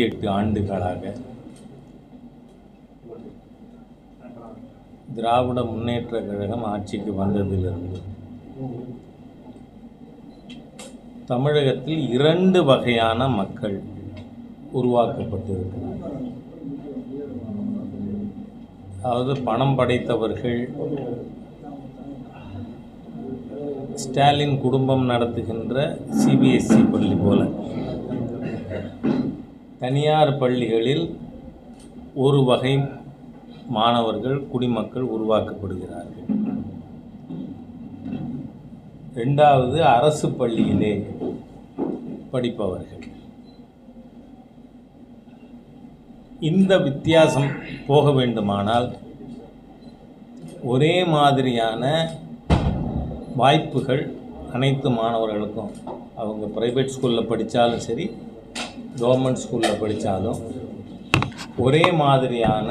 8 ஆண்டுகளாக திராவிட முன்னேற்ற கழகம் ஆட்சிக்கு வந்ததிலிருந்து தமிழகத்தில் 2 வகையான மக்கள் உருவாக்கப்பட்டிருக்கிறார்கள். அதாவது பணம் படைத்தவர்கள், ஸ்டாலின் குடும்பம் நடத்துகின்ற சிபிஎஸ்இ பள்ளி போல தனியார் பள்ளிகளில் ஒரு வகை மாணவர்கள், குடிமக்கள் உருவாக்கப்படுகிறார்கள். 2வது அரசு பள்ளியிலே படிப்பவர்கள். இந்த வித்தியாசம் போக வேண்டுமானால் ஒரே மாதிரியான வாய்ப்புகள் அனைத்து மாணவர்களுக்கும், அவங்க ப்ரைவேட் ஸ்கூலில் படித்தாலும் சரி, கவர்மெண்ட் ஸ்கூலில் படித்தாலும் ஒரே மாதிரியான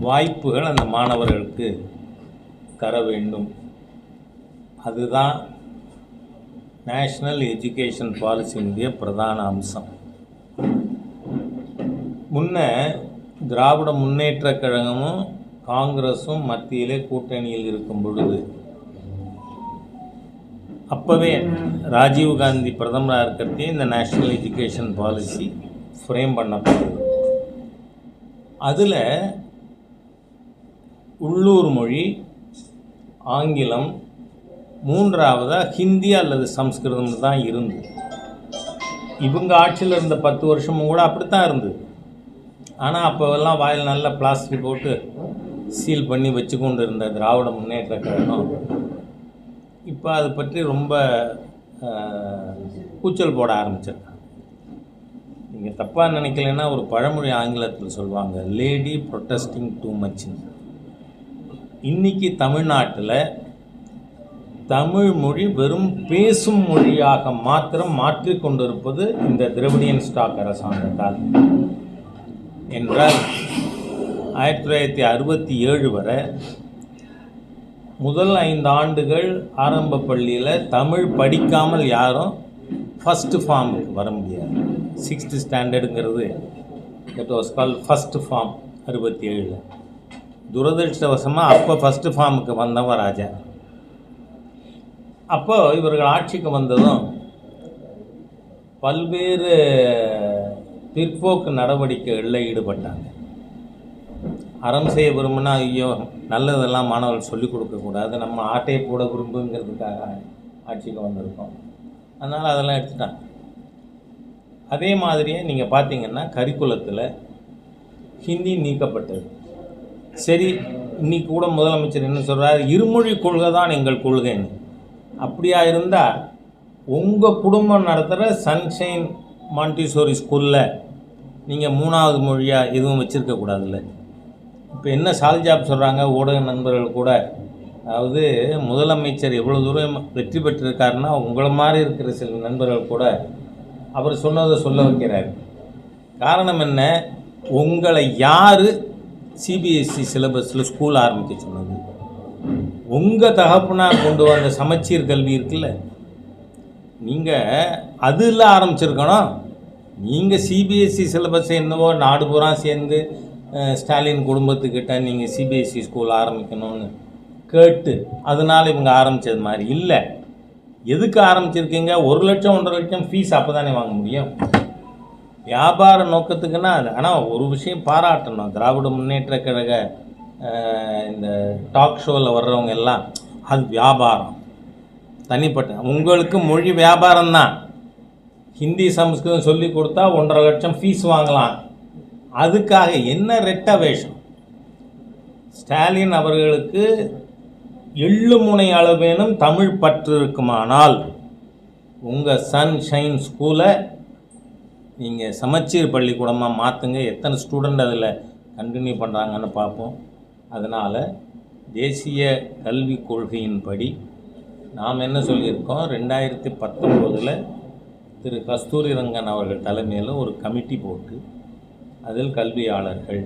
வாய்ப்புகள் அந்த மாணவர்களுக்கு தர வேண்டும். அதுதான் நேஷ்னல் எஜுகேஷன் பாலிசியினுடைய பிரதான அம்சம். முன்ன திராவிட முன்னேற்ற கழகமும் காங்கிரஸும் மத்தியிலே கூட்டணியில் இருக்கும் பொழுது, அப்போவே ராஜீவ்காந்தி பிரதமராக இருக்கிறதே இந்த நேஷ்னல் எஜுகேஷன் பாலிசி ஃப்ரேம் பண்ணப்பட்டது. அதில் உள்ளூர் மொழி, ஆங்கிலம், 3வதாக ஹிந்தி அல்லது சம்ஸ்கிருதம் தான் இருந்தது. இவங்க ஆட்சியில் இருந்த 10 வருஷமும் கூட அப்படித்தான் இருந்தது. ஆனால் அப்போவெல்லாம் வாயில் நல்ல பிளாஸ்டிக் போட்டு சீல் பண்ணி வச்சு கொண்டு இருந்த திராவிட முன்னேற்ற கழகம் இப்போ அதை பற்றி ரொம்ப கூச்சல் போட ஆரம்பிச்சிருக்காங்க. நீங்கள் தப்பாக நினைக்கலைன்னா, ஒரு பழமொழி ஆங்கிலத்தில் சொல்லுவாங்க, லேடி ப்ரொட்டஸ்டிங் டூ மச்னு. இன்றைக்கி தமிழ்நாட்டில் தமிழ் மொழி வெறும் பேசும் மொழியாக மாத்திரம் மாற்றிக்கொண்டிருப்பது இந்த திராவிடியன் ஸ்டாக் அரசாங்கத்தால். என்றால் 1967 வரை முதல் 5 ஆண்டுகள் ஆரம்ப பள்ளியில் தமிழ் படிக்காமல் யாரும் ஃபஸ்ட்டு ஃபார்முக்கு வர முடியாது. 6th ஸ்டாண்டர்டுங்கிறது that was call first form 67. துரதிருஷ்டவசமாக அப்போ ஃபஸ்ட்டு ஃபார்முக்கு வந்தவன் ராஜா. அப்போ இவர்கள் ஆட்சிக்கு வந்ததும் பல்வேறு பிற்போக்கு நடவடிக்கைகளில் ஈடுபட்டாங்க. அறம் செய்ய விரும்பினா, ஐயோ நல்லதெல்லாம் மாணவர்கள் சொல்லிக் கொடுக்கக்கூடாது, நம்ம ஆட்டையை போட விரும்புங்கிறதுக்காக ஆட்சிக்கு வந்திருக்கோம், அதனால் அதெல்லாம் எடுத்துட்டாங்க. அதே மாதிரியே நீங்கள் பார்த்தீங்கன்னா கரிக்குலத்தில் ஹிந்தி நீக்கப்பட்டது. சரி, இன்னைக்கு கூட முதலமைச்சர் என்ன சொல்கிறார், இருமொழி கொள்கை தான் எங்கள் கொள்கைன்னு. அப்படியா இருந்தால் உங்கள் குடும்பம் நடத்துகிற சன்ஷைன் மாண்டிசோரி ஸ்கூலில் நீங்கள் 3வது மொழியாக எதுவும் வச்சுருக்கக்கூடாதுல்ல. இப்போ என்ன சால்ஜாப் சொல்கிறாங்க ஊடக நண்பர்கள் கூட, அதாவது முதலமைச்சர் எவ்வளோ தூரம் வெற்றி பெற்றிருக்காருன்னா, உங்களை மாதிரி இருக்கிற சில நண்பர்கள் கூட அவர் சொன்னதை சொல்ல வைக்கிறார். காரணம் என்ன, உங்களை யார் சிபிஎஸ்சி சிலபஸில் ஸ்கூல் ஆரம்பிக்க சொன்னது? உங்கள் தகப்பனார் கொண்டு வந்த சமச்சீர் கல்வி இருக்குல்ல, நீங்கள் அதில் ஆரம்பிச்சிருக்கணும். நீங்கள் சிபிஎஸ்சி சிலபஸை என்னவோ நாடு பூரா சேர்ந்து ஸ்டாலின் குடும்பத்துக்கிட்ட நீங்கள் சிபிஎஸ்சி ஸ்கூல் ஆரம்பிக்கணும்னு கேட்டு அதனால் இவங்க ஆரம்பித்தது மாதிரி இல்லை. எதுக்கு ஆரம்பிச்சிருக்கீங்க? 1 லட்சம் 1.5 லட்சம் ஃபீஸ் அப்போ தானே வாங்க முடியும். வியாபார நோக்கத்துக்குன்னா அது. ஆனால் ஒரு விஷயம் பாராட்டணும், திராவிட முன்னேற்ற கழக இந்த டாக் ஷோவில் வர்றவங்க எல்லாம், அது வியாபாரம் தனிப்பட்ட. உங்களுக்கு மொழி வியாபாரம்தான். ஹிந்தி சம்ஸ்கிருதம் சொல்லி கொடுத்தா 1.5 லட்சம் ஃபீஸ் வாங்கலாம். அதுக்காக என்ன ரெட்ட வேஷம்? ஸ்டாலின் அவர்களுக்கு எள்ளு முனை அளவேனும் தமிழ் பற்று இருக்குமானால் உங்கள் சன்ஷைன் ஸ்கூலை நீங்கள் சமச்சீர் பள்ளிக்கூடமாக மாற்றுங்க. எத்தனை ஸ்டூடெண்ட் அதில் கண்டினியூ பண்ணுறாங்கன்னு பார்ப்போம். அதனால் தேசிய கல்விக் கொள்கையின்படி நாம் என்ன சொல்லியிருக்கோம், 2019 திரு கஸ்தூரி ரங்கன் அவர்கள் தலைமையில் ஒரு கமிட்டி போட்டு அதில் கல்வியாளர்கள்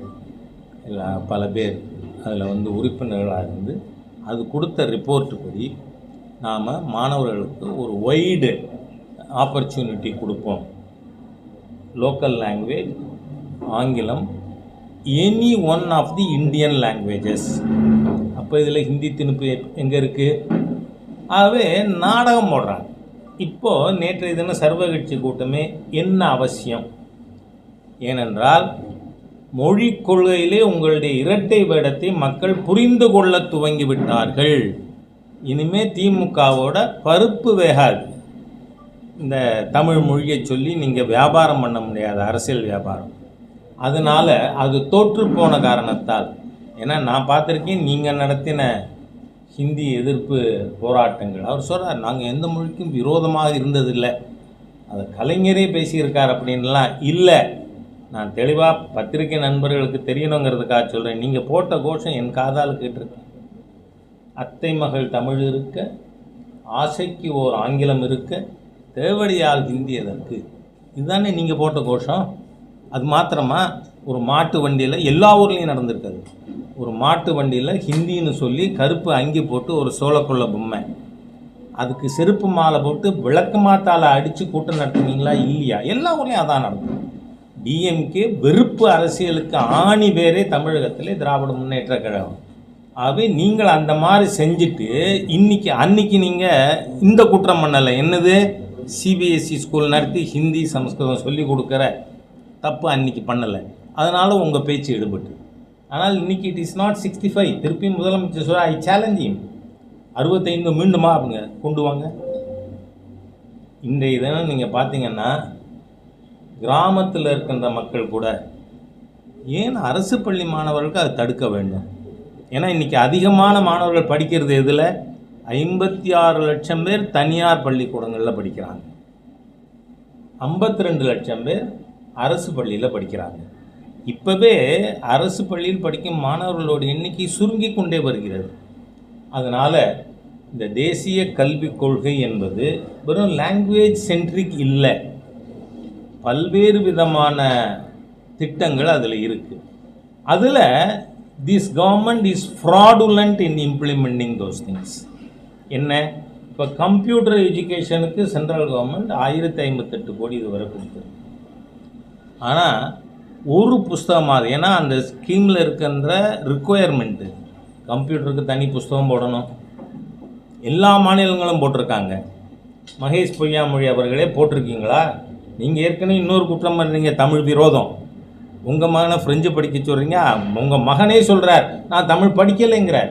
பல பேர் அதில் உறுப்பினர்களாக இருந்து அது கொடுத்த ரிப்போர்ட்டு படி நாம் மாணவர்களுக்கு ஒரு வைடு ஆப்பர்ச்சுனிட்டி கொடுப்போம். லோக்கல் லாங்குவேஜ், ஆங்கிலம், any one of the Indian languages. அப்போ இதில் ஹிந்தி திணிப்பு எங்கே இருக்குது? ஆகவே நாடகம் போடுறாங்க. இப்போது நேற்றைய தினம் சர்வகட்சி கூட்டமே என்ன அவசியம்? ஏனென்றால் மொழி கொள்கையிலே உங்களுடைய இரட்டை வேடத்தை மக்கள் புரிந்து கொள்ள துவங்கிவிட்டார்கள். இனிமே திமுகவோட பருப்பு வேகாது. இந்த தமிழ் மொழியை சொல்லி நீங்கள் வியாபாரம் பண்ண முடியாது, அரசியல் வியாபாரம். அதனால் அது தோற்று போன காரணத்தால், ஏன்னா நான் பார்த்துருக்கேன் நீங்கள் நடத்தின ஹிந்தி எதிர்ப்பு போராட்டங்கள். அவர் சொல்கிறார், நாங்கள் எந்த மொழிக்கும் விரோதமாக இருந்ததில்லை, அதை கலைஞரே பேசியிருக்கார் அப்படின்லாம் இல்லை. நான் தெளிவாக பத்திரிகை நண்பர்களுக்கு தெரியணுங்கிறதுக்காக சொல்கிறேன். நீங்கள் போட்ட கோஷம் என் காதால் கேட்டிருக்கேன். அத்தை மகள் தமிழ் இருக்க, ஆசைக்கு ஓர் ஆங்கிலம் இருக்க, தேவடியால் ஹிந்தி எதற்கு? இதுதானே நீங்கள் போட்ட கோஷம். அது மாத்திரமா? ஒரு மாட்டு வண்டியில், எல்லா ஊர்லேயும் நடந்திருக்காது, ஒரு மாட்டு வண்டியில் ஹிந்தின்னு சொல்லி கருப்பு அங்கி போட்டு ஒரு சோளக்குள்ள பொம்மை, அதுக்கு செருப்பு மாலை போட்டு விளக்கு மாத்தால் அடித்து கூட்டம் நடத்துனீங்களா இல்லையா? எல்லா ஊர்லேயும் அதான் நடக்கும். டிஎம்கே வெறுப்பு அரசியலுக்கு ஆணி பேரே தமிழகத்திலே திராவிட முன்னேற்ற கழகம். ஆகவே நீங்கள் அந்த மாதிரி செஞ்சுட்டு அன்னைக்கு நீங்கள் இந்த குற்றம் பண்ணலை. என்னது? சிபிஎஸ்சி ஸ்கூல் நடத்தி ஹிந்தி சமஸ்கிருதம் சொல்லி கொடுக்குற தப்பு அன்றைக்கி பண்ணலை. அதனால் உங்கள் பேச்சு எடுபட்டு. ஆனால் இன்றைக்கி இட் இஸ் நாட் 65. திருப்பி முதலமைச்சர் சொல்ல, ஐ சேலஞ்ச் ஹிம், 65 மீண்டுமா அப்படிங்க கொண்டு வாங்க. இன்றைய தினம் நீங்கள் பார்த்தீங்கன்னா கிராமத்தில் இருக்கின்ற மக்கள் கூட ஏன் அரசு பள்ளி மாணவர்களுக்கு அதை தடுக்க வேண்டும்? ஏன்னா இன்றைக்கி அதிகமான மாணவர்கள் படிக்கிறது எதில்? 56 லட்சம் பேர் தனியார் பள்ளிக்கூடங்களில் படிக்கிறாங்க, 52 லட்சம் பேர் அரசு பள்ளியில் படிக்கிறாங்க. இப்போவே அரசு பள்ளியில் படிக்கும் மாணவர்களோட எண்ணிக்கை சுருங்கி கொண்டே வருகிறது. அதனால் இந்த தேசிய கல்விக் கொள்கை என்பது வெறும் லாங்குவேஜ் சென்ட்ரிக் இல்லை, பல்வேறு விதமான திட்டங்கள் அதில் இருக்குது. அதில் this government is fraudulent in implementing those things. என்ன? இப்போ கம்ப்யூட்டர் எஜுகேஷனுக்கு சென்ட்ரல் கவர்மெண்ட் 1058 கோடி இதுவரை கொடுத்துருக்கு. ஆனால் ஒரு புஸ்தகமாக, ஏன்னா அந்த ஸ்கீமில் இருக்கின்ற ரிக்குவயர்மெண்ட்டு கம்ப்யூட்டருக்கு தனி புஸ்தகம் போடணும். எல்லா மாநிலங்களும் போட்டிருக்காங்க. மகேஷ் பொய்யாமொழி அவர்களே போட்டிருக்கீங்களா? நீங்கள் ஏற்கனவே இன்னொரு குற்றம் பண்ணுறீங்க, தமிழ் விரோதம். உங்கள் மகனை ஃப்ரெஞ்சு படிக்க சொல்கிறீங்க, உங்கள் மகனே சொல்கிறார் நான் தமிழ் படிக்கலைங்கிறார்.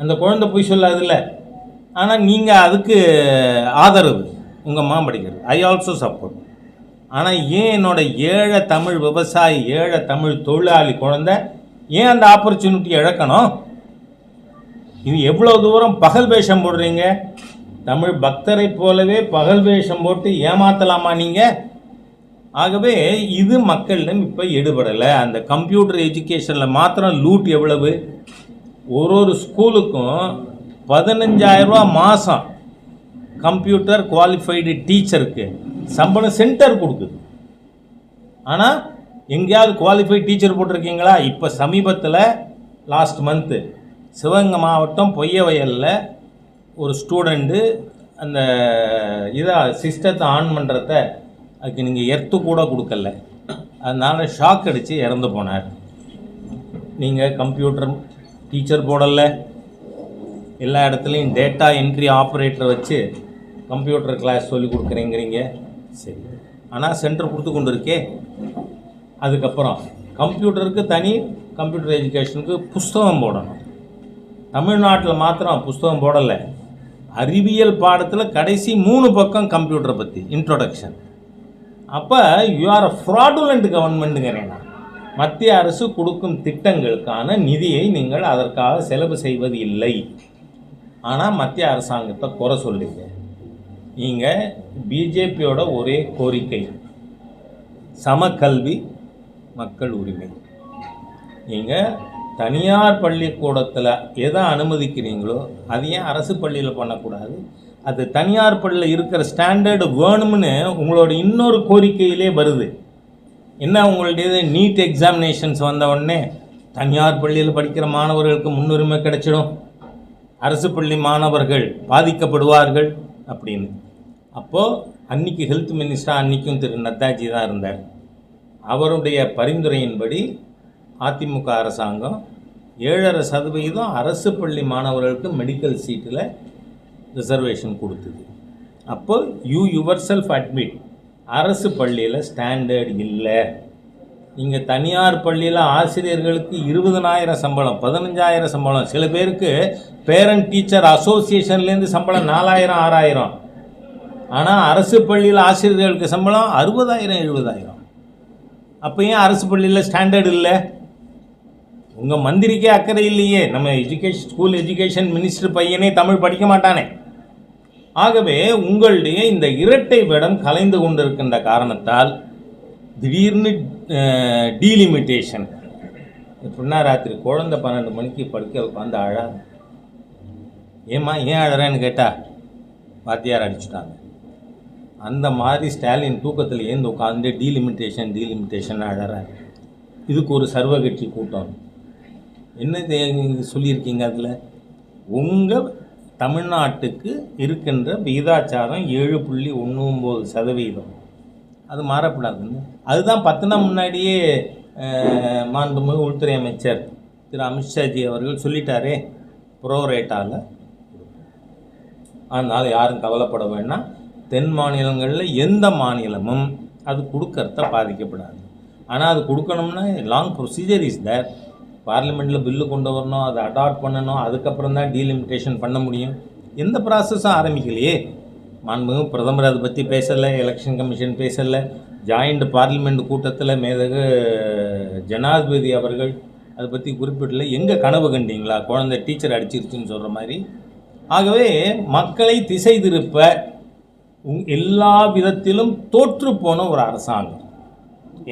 அந்த குழந்தை போய் சொல்லாதில்ல. ஆனால் நீங்கள் அதுக்கு ஆதரவு, உங்கள் மகன் படிக்கிறது. I also support. ஆனால் ஏன் என்னோட ஏழை தமிழ் விவசாயி, ஏழை தமிழ் தொழிலாளி குழந்தை ஏன் அந்த ஆப்பர்ச்சுனிட்டி இழக்கணும்? இது எவ்வளோ தூரம் பகல் வேஷம் போடுறீங்க? தமிழ் பக்தரை போலவே பகல் வேஷம் போட்டு ஏமாற்றலாமா நீங்கள்? ஆகவே இது மக்களிடம் இப்போ எடுபடலை. அந்த கம்ப்யூட்டர் எஜுகேஷனில் மாத்திரம் லூட் எவ்வளவு? ஒரு ஸ்கூலுக்கும் 15,000 ரூபா மாதம் கம்ப்யூட்டர் குவாலிஃபைடு டீச்சருக்கு சம்பளம் சென்டர் கொடுக்குது. ஆனால் எங்கேயாவது குவாலிஃபைடு டீச்சர் போட்டிருக்கீங்களா? இப்போ சமீபத்தில் லாஸ்ட் மந்த்து சிவகங்கை மாவட்டம் பொய்யவயலில் ஒரு ஸ்டூடெண்ட்டு அந்த சிஸ்டத்தை ஆன் பண்ணுறத அதுக்கு நீங்கள் எர்த்து கூட கொடுக்கல, அதனால் ஷாக் அடித்து இறந்து போனார். நீங்கள் கம்ப்யூட்டர் டீச்சர் போடலை, எல்லா இடத்துலையும் டேட்டா என்ட்ரி ஆப்ரேட்டரை வச்சு கம்ப்யூட்டர் கிளாஸ் சொல்லி கொடுக்குறேங்கிறீங்க. சரி, ஆனால் சென்டர் கொடுத்து கொண்டு இருக்கே. அதுக்கப்புறம் கம்ப்யூட்டருக்கு தனி, கம்ப்யூட்டர் எஜுகேஷனுக்கு புஸ்தகம் போடணும். தமிழ்நாட்டில் மாத்திரம் புஸ்தகம் போடலை, அறிவியல் பாடத்தில் கடைசி 3 பக்கம் கம்ப்யூட்டரை பற்றி இன்ட்ரோடக்ஷன். அப்போ யூ ஆர் அ ஃப்ராடுலண்ட் கவர்மெண்ட்டுங்கிறேன். மத்திய அரசு கொடுக்கும் திட்டங்களுக்கான நிதியை நீங்கள் அதற்காக செலவு செய்வது இல்லை. ஆனால் மத்திய அரசாங்கத்தை குறை சொல்லுங்க. நீங்கள் பிஜேபியோட ஒரே கோரிக்கை சமக்கல்வி, மக்கள் உரிமை. நீங்கள் தனியார் பள்ளிக்கூடத்தில் எதை அனுமதிக்கிறீங்களோ அது ஏன் அரசு பள்ளியில் பண்ணக்கூடாது? அது தனியார் பள்ளியில் இருக்கிற ஸ்டாண்டர்டு வேணும்னு உங்களோட இன்னொரு கோரிக்கையிலே வருது. என்ன உங்களுடையது? நீட் எக்ஸாமினேஷன்ஸ் வந்த உடனே தனியார் பள்ளியில் படிக்கிற மாணவர்களுக்கு முன்னுரிமை கிடைச்சிடும், அரசு பள்ளி மாணவர்கள் பாதிக்கப்படுவார்கள் அப்படின்னு. அப்போது அன்றைக்கி ஹெல்த் மினிஸ்டராக அன்றைக்கும் திரு நட்டாஜி தான் இருந்தார். அவருடைய பரிந்துரையின்படி அதிமுக அரசாங்கம் 7.5% அரசு பள்ளி மாணவர்களுக்கு மெடிக்கல் சீட்டில் ரிசர்வேஷன் கொடுத்தது. அப்போ யுவர் செல்ஃப் அட்மிட், அரசு பள்ளியில் ஸ்டாண்டர்ட் இல்லை. இங்கே தனியார் பள்ளியில் ஆசிரியர்களுக்கு 20,000 சம்பளம், 15,000 சம்பளம், சில பேருக்கு பேரண்ட் டீச்சர் அசோசியேஷன்லேருந்து சம்பளம் 4,000 6,000. ஆனால் அரசு பள்ளியில் ஆசிரியர்களுக்கு சம்பளம் 60,000 70,000. அப்போ ஏன் அரசு பள்ளியில் ஸ்டாண்டர்ட் இல்லை? உங்கள் மந்திரிக்கே அக்கறை இல்லையே. நம்ம ஸ்கூல் எஜுகேஷன் மினிஸ்டர் பையனே தமிழ் படிக்க மாட்டானே. ஆகவே உங்களுடைய இந்த இரட்டை வேடம் கலைந்து கொண்டிருக்கின்ற காரணத்தால் திடீர்னு டீலிமிட்டேஷன். எப்படின்னா ராத்திரி குழந்தை 12 மணிக்கு படுக்க உட்காந்து அழாது. ஏம்மா ஏன் அழறேன்னு கேட்டால் வாத்தியார் அடிச்சுட்டாங்க. அந்த மாதிரி ஸ்டாலின் தூக்கத்தில் ஏந்து உட்காந்து டீலிமிட்டேஷன் அழறாரு. இதுக்கு ஒரு சர்வகட்சி கூட்டம் என்ன சொல்லியிருக்கீங்க? அதில் உங்கள் தமிழ்நாட்டுக்கு இருக்கின்ற விகிதாச்சாரம் 7.19%. அது மாறப்படாதுன்னு அதுதான் 10 நாள் முன்னாடியே மாண்புமிகு உள்துறை அமைச்சர் திரு அமித்ஷாஜி அவர்கள் சொல்லிட்டாரே, ப்ரோரேட்டால். அதனால் யாரும் கவலைப்பட வேண்டாம். தென் மாநிலங்களில் எந்த மாநிலமும் அது கொடுக்கறத பாதிக்கப்படாது. ஆனால் அது கொடுக்கணும்னா லாங் ப்ரொசீஜர் இஸ் தேர். பார்லிமெண்ட்டில் பில்லு கொண்டு வரணும், அதை அடாப்ட் பண்ணணும், அதுக்கப்புறம் தான் டீலிமிட்டேஷன் பண்ண முடியும். எந்த ப்ராசஸும் ஆரம்பிக்கலையே. மாண்புமிகு பிரதமர் அதை பற்றி பேசலை, எலெக்ஷன் கமிஷன் பேசலை, ஜாயிண்ட் பார்லிமெண்ட் கூட்டத்தில் மேதகு ஜனாதிபதி அவர்கள் அதை பற்றி குறிப்பிடலை. எங்கே கனவு கண்டீங்களா குழந்தை டீச்சர் அடிச்சிருச்சுன்னு சொல்கிற மாதிரி? ஆகவே மக்களை திசை திருப்ப எல்லா விதத்திலும் தோற்று போன ஒரு அரசாங்கம்.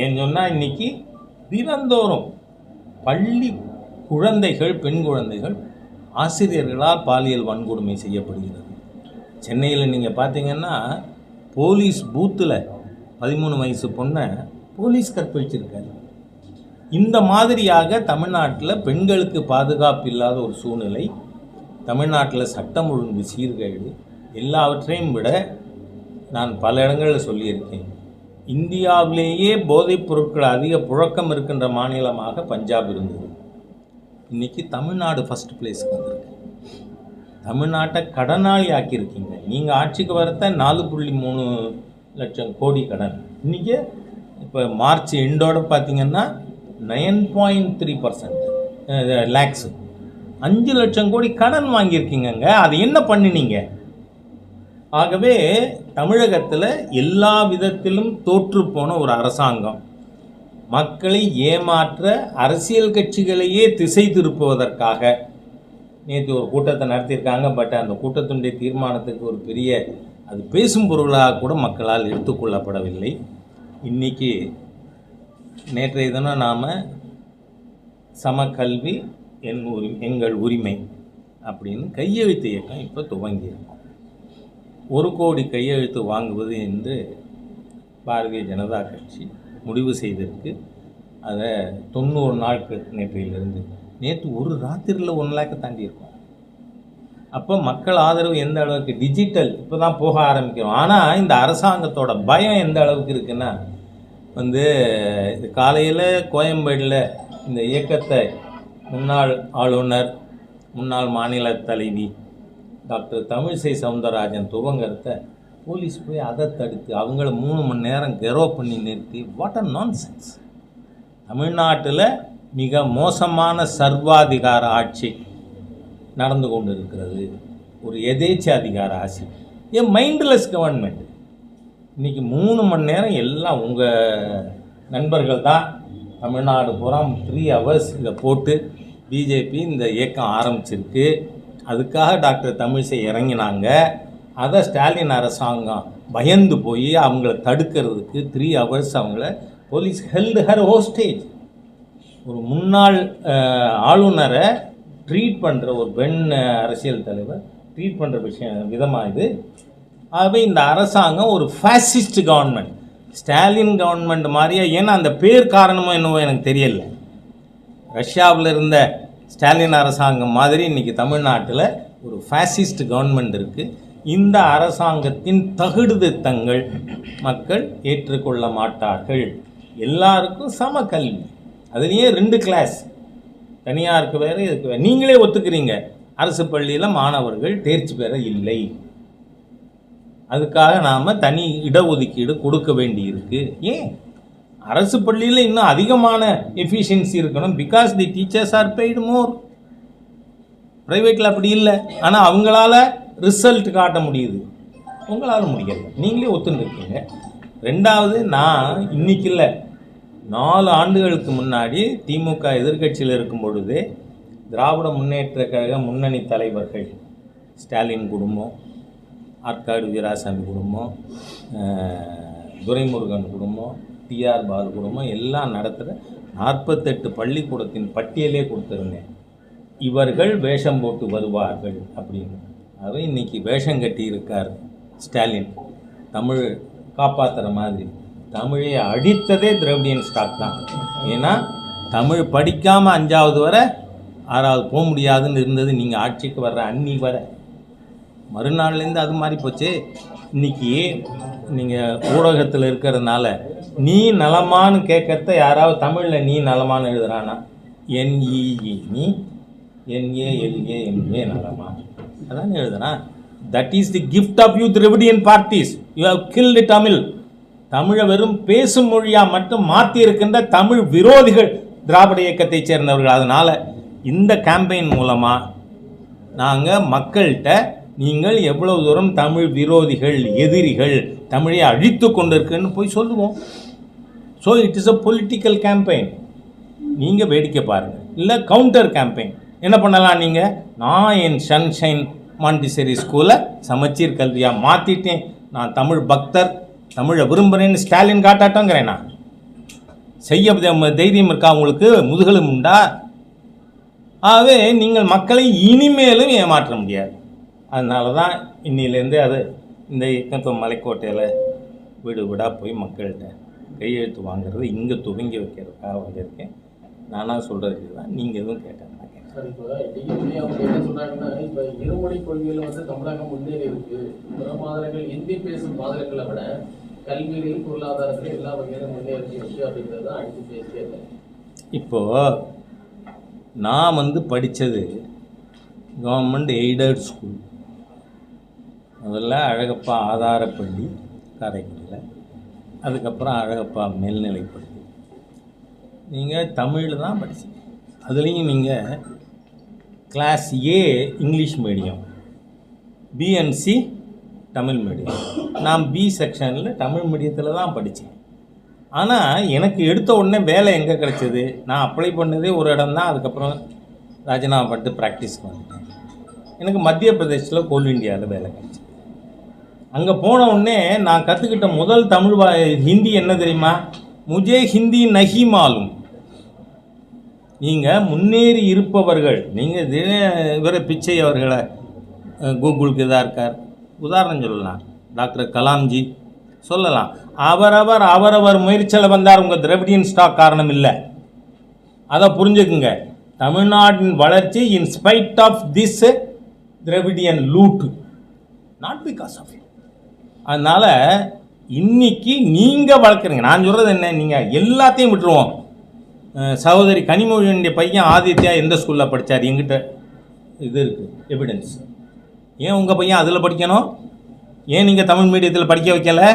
ஏன்னு சொன்னால் இன்றைக்கி தினந்தோறும் பள்ளி குழந்தைகள், பெண் குழந்தைகள் ஆசிரியர்களால் பாலியல் வன்கொடுமை செய்யப்படுகிறது. சென்னையில் நீங்கள் பார்த்தீங்கன்னா போலீஸ் பூத்தில் 13 வயசு பொண்ணை போலீஸ் கற்பழிச்சிருக்காரு. இந்த மாதிரியாக தமிழ்நாட்டில் பெண்களுக்கு பாதுகாப்பு இல்லாத ஒரு சூழ்நிலை, தமிழ்நாட்டில் சட்டம் ஒழுங்கு சீர்கேடு, எல்லாவற்றையும் விட நான் பல இடங்களில் சொல்லியிருக்கேன், இந்தியாவிலேயே போதைப் பொருட்கள் அதிக புழக்கம் இருக்கின்ற மாநிலமாக பஞ்சாப் இருந்தது. இன்றைக்கி தமிழ்நாடு ஃபஸ்ட் பிளேஸுக்கு வந்திருக்கு. தமிழ்நாட்டை கடனாளி ஆக்கியிருக்கீங்க. நீங்கள் ஆட்சிக்கு வரத்த 4.3 லட்சம் கோடி கடன். இன்றைக்கி இப்போ மார்ச் எண்டோடு பார்த்திங்கன்னா 9.3% லேக்ஸு, 5 லட்சம் கோடி கடன் வாங்கியிருக்கீங்கங்க. அது என்ன பண்ணினீங்க? ஆகவே தமிழகத்தில் எல்லா விதத்திலும் தோற்றுப்போன ஒரு அரசாங்கம், மக்களை ஏமாற்ற அரசியல் கட்சிகளையே திசை திருப்புவதற்காக நேற்று ஒரு கூட்டத்தை நடத்தியிருக்காங்க. பட் அந்த கூட்டத்தினுடைய தீர்மானத்துக்கு ஒரு பெரிய அது பேசும் பொருளாக கூட மக்களால் எடுத்துக்கொள்ளப்படவில்லை. இன்றைக்கி நேற்றைய தினம் நாம் சமக்கல்வி எங்கள் உரிமை அப்படின்னு கையெழுத்து இயக்கம் இப்போ துவங்கியிருக்கோம். 1 கோடி கையெழுத்து வாங்குவது என்று பாரதிய ஜனதா கட்சி முடிவு செய்திருக்கு. அதை 90 நாட்கள் நேற்றையிலிருந்து, நேற்று ஒரு ராத்திரியில் 1 லேக்கை தாண்டியிருக்கோம். அப்போ மக்கள் ஆதரவு எந்த அளவுக்கு, டிஜிட்டல் இப்போ தான் போக ஆரம்பிக்கிறோம். ஆனால் இந்த அரசாங்கத்தோட பயம் எந்த அளவுக்கு இருக்குன்னா, காலையில் கோயம்பேடில் இந்த இயக்கத்தை முன்னாள் ஆளுநர், முன்னாள் மாநில தலைவி டாக்டர் தமிழிசை சவுந்தரராஜன் துவங்கிறத போலீஸ் போய் அதை தடுத்து அவங்கள 3 மணி நேரம் கெரோ பண்ணி நிறுத்தி, வாட் அ நான்சென்ஸ். தமிழ்நாட்டில் மிக மோசமான சர்வாதிகார ஆட்சி நடந்து கொண்டு இருக்கிறது. ஒரு எதேச்ச அதிகார ஆட்சி, ஏன் மைண்ட்லெஸ் கவர்மெண்ட். இன்றைக்கி 3 மணி நேரம் எல்லாம் உங்கள் நண்பர்கள் தான் தமிழ்நாடு பூரா 3 hours இதை போட்டு பிஜேபி இந்த இயக்கம் ஆரம்பிச்சிருக்கு. அதுக்காக டாக்டர் தமிழிசை இறங்கினாங்க. அதை ஸ்டாலின் அரசாங்கம் பயந்து போய் அவங்கள தடுக்கிறதுக்கு 3 hours அவங்கள போலீஸ் ஹெல்டு ஹர் ஹோஸ்டேஜ். ஒரு முன்னாள் ஆளுநரை ட்ரீட் பண்ணுற ஒரு பெண் அரசியல் தலைவர் ட்ரீட் பண்ணுற விதமாக இது. ஆகவே இந்த அரசாங்கம் ஒரு ஃபேசிஸ்ட் கவர்மெண்ட், ஸ்டாலின் கவர்மெண்ட் மாதிரியே. ஏன்னா அந்த பேர் காரணமோ என்னவோ எனக்கு தெரியல. ரஷ்யாவில் இருந்த ஸ்டாலின் அரசாங்கம் மாதிரி இன்றைக்கி தமிழ்நாட்டில் ஒரு ஃபேசிஸ்ட் கவர்மெண்ட் இருக்குது. இந்த அரசாங்கத்தின் தகுடுதிட்டங்கள் மக்கள் ஏற்றுக்கொள்ள மாட்டார்கள். எல்லாருக்கும் சம கல்வி, அதுலேயே 2 கிளாஸ், தனியாருக்கு வேறு இதுக்கு வேறு. நீங்களே ஒத்துக்கிறீங்க அரசு பள்ளியில் மாணவர்கள் தேர்ச்சி பெற இல்லை. அதுக்காக நாம் தனி இடஒதுக்கீடு கொடுக்க வேண்டியிருக்கு. ஏன் அரசு பள்ளியில் இன்னும் அதிகமான எஃபிஷியன்சி இருக்கணும்? Because the teachers are paid more. ப்ரைவேட்டில் அப்படி இல்லை. ஆனால் அவங்களால ரிசல்ட் காட்ட முடியுது, உங்களால் முடியாது. நீங்களே ஒத்துருக்கீங்க. 2வது, நான் இன்னைக்கு இல்லை, 4 ஆண்டுகளுக்கு முன்னாடி திமுக எதிர்கட்சியில் இருக்கும் பொழுது திராவிட முன்னேற்ற கழக முன்னணி தலைவர்கள் ஸ்டாலின் குடும்பம், ஆற்காடு வீராசாமி குடும்பம், துரைமுருகன் குடும்பம், டிஆர் பாலு குடும்பம் எல்லாம் நடத்துகிற 48 பள்ளிக்கூடத்தின் பட்டியலே கொடுத்துருந்தேன். இவர்கள் வேஷம் போட்டு வருவார்கள் அப்படின்னு. அவை இன்னைக்கு வேஷம் கட்டி இருக்கார் ஸ்டாலின். தமிழ் காப்பாற்றுற மாதிரி. தமிழை அடித்ததே திராவிடியன் ஸ்டாக் தான். ஏன்னா தமிழ் படிக்காமல் 5வது வரை 6வது போக முடியாதுன்னு இருந்தது. நீங்கள் ஆட்சிக்கு வர்ற அன்னி வர மறுநாள்லேருந்து அது மாதிரி போச்சு. இன்றைக்கி நீங்கள் ஊடகத்தில் இருக்கிறதுனால நீ நலமானு கேட்கறத யாராவது தமிழில் நீ நலமானு எழுதுறானா? NEE நீ, NALAMA நலமா அதான் எழுதுறான். That is the gift of you Dravidian parties. You have killed Tamil. தமிழை வெறும் பேசும் மொழியாக மட்டும் மாற்றி இருக்கின்ற தமிழ் விரோதிகள் திராவிட இயக்கத்தை சேர்ந்தவர்கள். அதனால் இந்த கேம்பெயின் மூலமாக நாங்கள் மக்கள்கிட்ட நீங்கள் எவ்வளவு தூரம் தமிழ் விரோதிகள், எதிரிகள், தமிழை அழித்து கொண்டிருக்குன்னு போய் சொல்லுவோம். So it is a political campaign. நீங்கள் வேடிக்கை பாருங்கள். இல்லை கவுண்டர் கேம்பெயின் என்ன பண்ணலாம்? நீங்கள் நான் என் சன்ஷைன் மாண்டிசரி ஸ்கூலை சமச்சீர் கல்வியாக மாற்றிட்டேன், நான் தமிழ் பக்தர், தமிழை விரும்புகிறேன்னு ஸ்டாலின் காட்டாட்டங்கிறேன். நான் செய்ய தைரியம் இருக்கா உங்களுக்கு? முதுகலும் உண்டா? ஆகவே நீங்கள் மக்களை இனிமேலும் ஏமாற்ற முடியாது. அதனால தான் இன்னிலேருந்து அது இந்த இப்போ மலைக்கோட்டையில் வீடு வீடாக போய் மக்கள்கிட்ட கையெழுத்து வாங்குறது இங்கே துவங்கி வைக்கிறதுக்காக வந்திருக்கேன். நானாக சொல்கிறது தான். நீங்கள் எதுவும் கேட்டேன். சார், இப்போ டிஎம்ஏ அவங்க என்ன சொன்னாங்கன்னா, இப்போ இருமொழி கொள்கையில் வந்து தமிழகம் முன்னேறி இருக்கு. பிற மாநிலங்கள் ஹிந்தி பேசும் மாநிலங்களை விட கல்வியிலையும் பொருளாதாரத்திலையும் எல்லா வகையிலும் முன்னேறி இருக்கு அப்படின்றது தான் அடித்து பேசியது. இப்போது நான் வந்து படித்தது கவர்மெண்ட் எய்டட் ஸ்கூல். முதல்ல அழகப்பா ஆதாரப்பள்ளி காரைக்குடியில், அதுக்கப்புறம் அழகப்பா மேல்நிலைப்பள்ளி. நீங்கள் தமிழில் தான் படிச்சீங்க. அதுலேயும் நீங்கள் class A English medium, B and C Tamil medium. நான் B செக்ஷனில் தமிழ் மீடியத்தில் தான் படித்தேன். ஆனால் எனக்கு எடுத்த உடனே வேலை எங்கே கிடச்சிது? நான் அப்ளை பண்ணதே ஒரு இடம் தான். அதுக்கப்புறம் ராஜினாமா பண்ணிட்டு ப்ராக்டிஸ்க்கு வந்துட்டேன். எனக்கு மத்திய பிரதேசில் கோல் இண்டியாவில் வேலை கிடச்சிது. அங்கே போன உடனே நான் கற்றுக்கிட்ட முதல் தமிழ் ஹிந்தி என்ன தெரியுமா? முஜே ஹிந்தி நஹி மாலும். நீங்கள் முன்னேறி இருப்பவர்கள், நீங்கள் இவரை பிச்சை அவர்களை கூகுளுக்கு இதாக இருக்கார், உதாரணம் சொல்லலாம், டாக்டர் கலாம்ஜி சொல்லலாம். அவரவர் முயற்சியில் வந்தார். உங்கள் திராவிடியன் ஸ்டாக் காரணம் இல்லை. அதை புரிஞ்சுக்குங்க. தமிழ்நாட்டின் வளர்ச்சி in spite of this Dravidian loot, not because of. அதனால் இன்னைக்கு நீங்கள் வளர்க்குறீங்க. நான் சொல்கிறது என்ன, நீங்கள் எல்லாத்தையும் விட்டுருவோம். சகோதரி கனிமொழியுடைய பையன் ஆதித்யா எந்த ஸ்கூலில் படித்தார்? எங்கிட்ட இது இருக்குது, எவிடன்ஸ். ஏன் உங்கள் பையன் அதில் படிக்கணும்? ஏன் நீங்கள் தமிழ் மீடியத்தில் படிக்க வைக்கலை?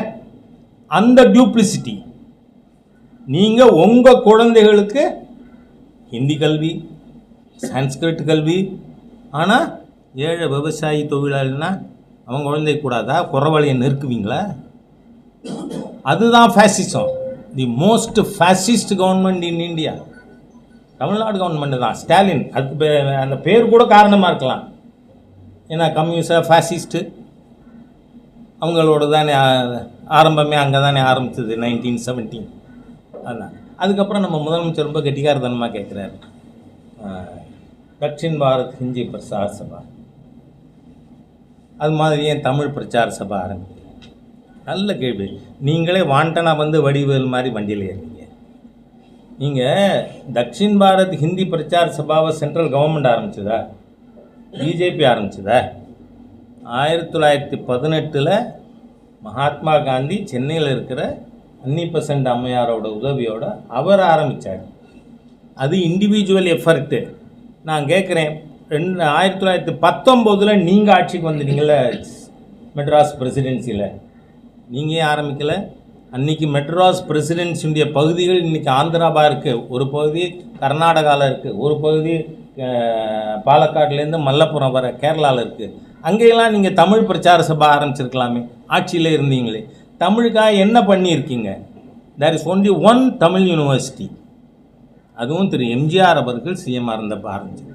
அந்த டியூப்ளிசிட்டி. நீங்கள் உங்கள் குழந்தைகளுக்கு ஹிந்தி கல்வி, சான்ஸ்கிரிட் கல்வி, ஆனால் ஏழை விவசாயி தொழிலாளினா அவங்க குழந்தை கூடாதா? குறவழியை நெருக்குவீங்களா? அதுதான் fascism. The most fascist government in India Tamil Nadu government தான். ஸ்டாலின் அதுக்கு அந்த பேர் கூட காரணமாக இருக்கலாம். ஏன்னா கம்யூனிஸ்டாக ஃபேசிஸ்ட்டு அவங்களோட தானே ஆரம்பமே அங்கே தானே ஆரம்பிச்சது 1917. அதுதான். அதுக்கப்புறம் நம்ம முதலமைச்சர் ரொம்ப கெட்டிக்காரத்தனமாக கேட்குறாரு, தக்ஷின் பாரத் ஹிந்தி பிரச்சார சபா, அது மாதிரி ஏன் தமிழ் பிரச்சார சபா ஆரம்பிக்கல? நல்ல கேள்வி. நீங்களே வாண்டனாக வந்து வடிவேல் மாதிரி வண்டியில் ஏறிங்க. நீங்கள் தக்ஷின் பாரத் ஹிந்தி பிரச்சார சபாவை சென்ட்ரல் கவர்மெண்ட் ஆரம்பிச்சதா? பிஜேபி ஆரம்பிச்சதா? 1918 மகாத்மா காந்தி சென்னையில் இருக்கிற அன்னிபெசன்ட் அம்மையாரோட உதவியோட அவர் ஆரம்பித்தார். அது இண்டிவிஜுவல் எஃபர்ட்டு. நான் கேட்குறேன், 1919 நீங்கள் ஆட்சிக்கு வந்துட்டீங்கள மெட்ராஸ் பிரசிடென்சியில், நீங்கள் ஏன் ஆரம்பிக்கலை? அன்றைக்கி மெட்ராஸ் பிரசிடென்சியுடைய பகுதிகள் இன்றைக்கி ஆந்திராவா இருக்குது, ஒரு பகுதி கர்நாடகாவில் இருக்குது, ஒரு பகுதி பாலக்காட்லேருந்து மல்லப்புரம் வர கேரளாவில் இருக்குது. அங்கேயெல்லாம் நீங்கள் தமிழ் பிரச்சார சபை ஆரம்பிச்சிருக்கலாமே, ஆட்சியில் இருந்தீங்களே. தமிழுக்காக என்ன பண்ணியிருக்கீங்க? There is only one Tamil university, அதுவும் திரு எம்ஜிஆர் அவர்கள் சிஎம்மாக இருந்தப்போ ஆரம்பிச்சு.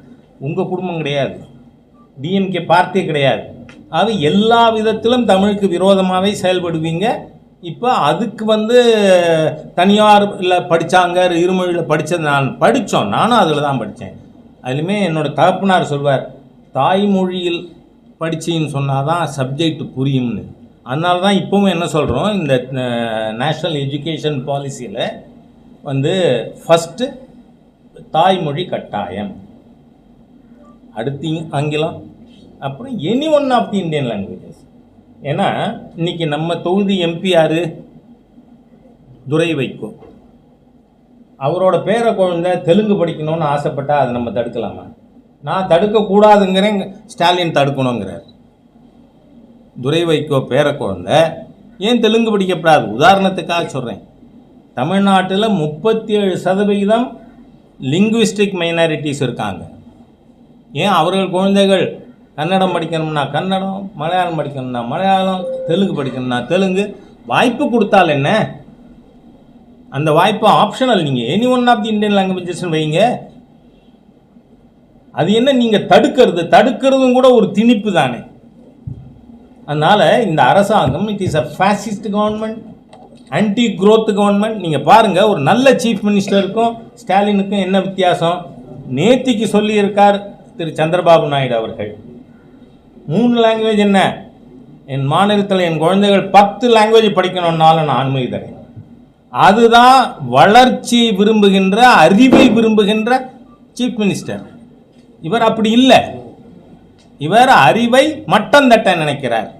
உங்கள் குடும்பம் கிடையாது, டிஎம்கே பார்ட்டி கிடையாது. அது எல்லா விதத்திலும் தமிழுக்கு விரோதமாகவே செயல்படுவீங்க. இப்போ அதுக்கு தனியார் இல்லை படித்தாங்க, இருமொழியில் படித்தது நான் படித்தோம், நானும் அதில் தான் படித்தேன். அதுலேயுமே என்னோடய தகப்பனார் சொல்வார், தாய்மொழியில் படிச்சின்னு சொன்னால் தான் சப்ஜெக்ட் புரியும்னு. அதனால தான் இப்போவும் என்ன சொல்கிறோம், இந்த நேஷ்னல் எஜுகேஷன் பாலிசியில் ஃபஸ்ட்டு தாய்மொழி கட்டாயம், அடுத்து ஆங்கிலம், அப்புறம் any one of the Indian languages. ஏன்னா இன்றைக்கி நம்ம தொகுதி எம்பி யார்? துரை வைகோ. அவரோட பேர குழந்தை தெலுங்கு படிக்கணும்னு ஆசைப்பட்டால் அதை நம்ம தடுக்கலாமா? நான் தடுக்கக்கூடாதுங்கிறேன், ஸ்டாலின் தடுக்கணுங்கிறார். துரை வைகோ பேர குழந்தை ஏன் தெலுங்கு படிக்கப்படாது? உதாரணத்துக்காக சொல்கிறேன், தமிழ்நாட்டில் 37% லிங்குவிஸ்டிக் மைனாரிட்டிஸ் இருக்காங்க. ஏன் அவர்கள் குழந்தைகள் கன்னடம் படிக்கணும்னா கன்னடம், மலையாளம் படிக்கணும்னா மலையாளம், தெலுங்கு படிக்கணும்னா தெலுங்கு? வாய்ப்பு கொடுத்தால் என்ன? அந்த வாய்ப்பு ஆப்ஷனல். நீங்கள் any one of the Indian languages வைங்க. அது என்ன நீங்கள் தடுக்கிறதும் கூட ஒரு திணிப்பு தானே. அதனால் இந்த அரசாங்கம் it is a fascist government, anti growth government. நீங்கள் பாருங்கள், ஒரு நல்ல சீஃப் மினிஸ்டருக்கும் ஸ்டாலினுக்கும் என்ன வித்தியாசம்? நேத்திக்கு சொல்லியிருக்கார் திரு சந்திரபாபு நாயுடு அவர்கள், 3 லாங்குவேஜ் என்ன, என் மாநிலத்தில் என் குழந்தைகள் 10 லாங்குவேஜ் படிக்கணும்னாலும் நான் அனுமதி தரேன். அதுதான் வளர்ச்சி விரும்புகின்ற, அறிவை விரும்புகின்ற சீஃப் மினிஸ்டர். இவர் அப்படி இல்லை, இவர் அறிவை மட்டம் தட்ட நினைக்கிறார்.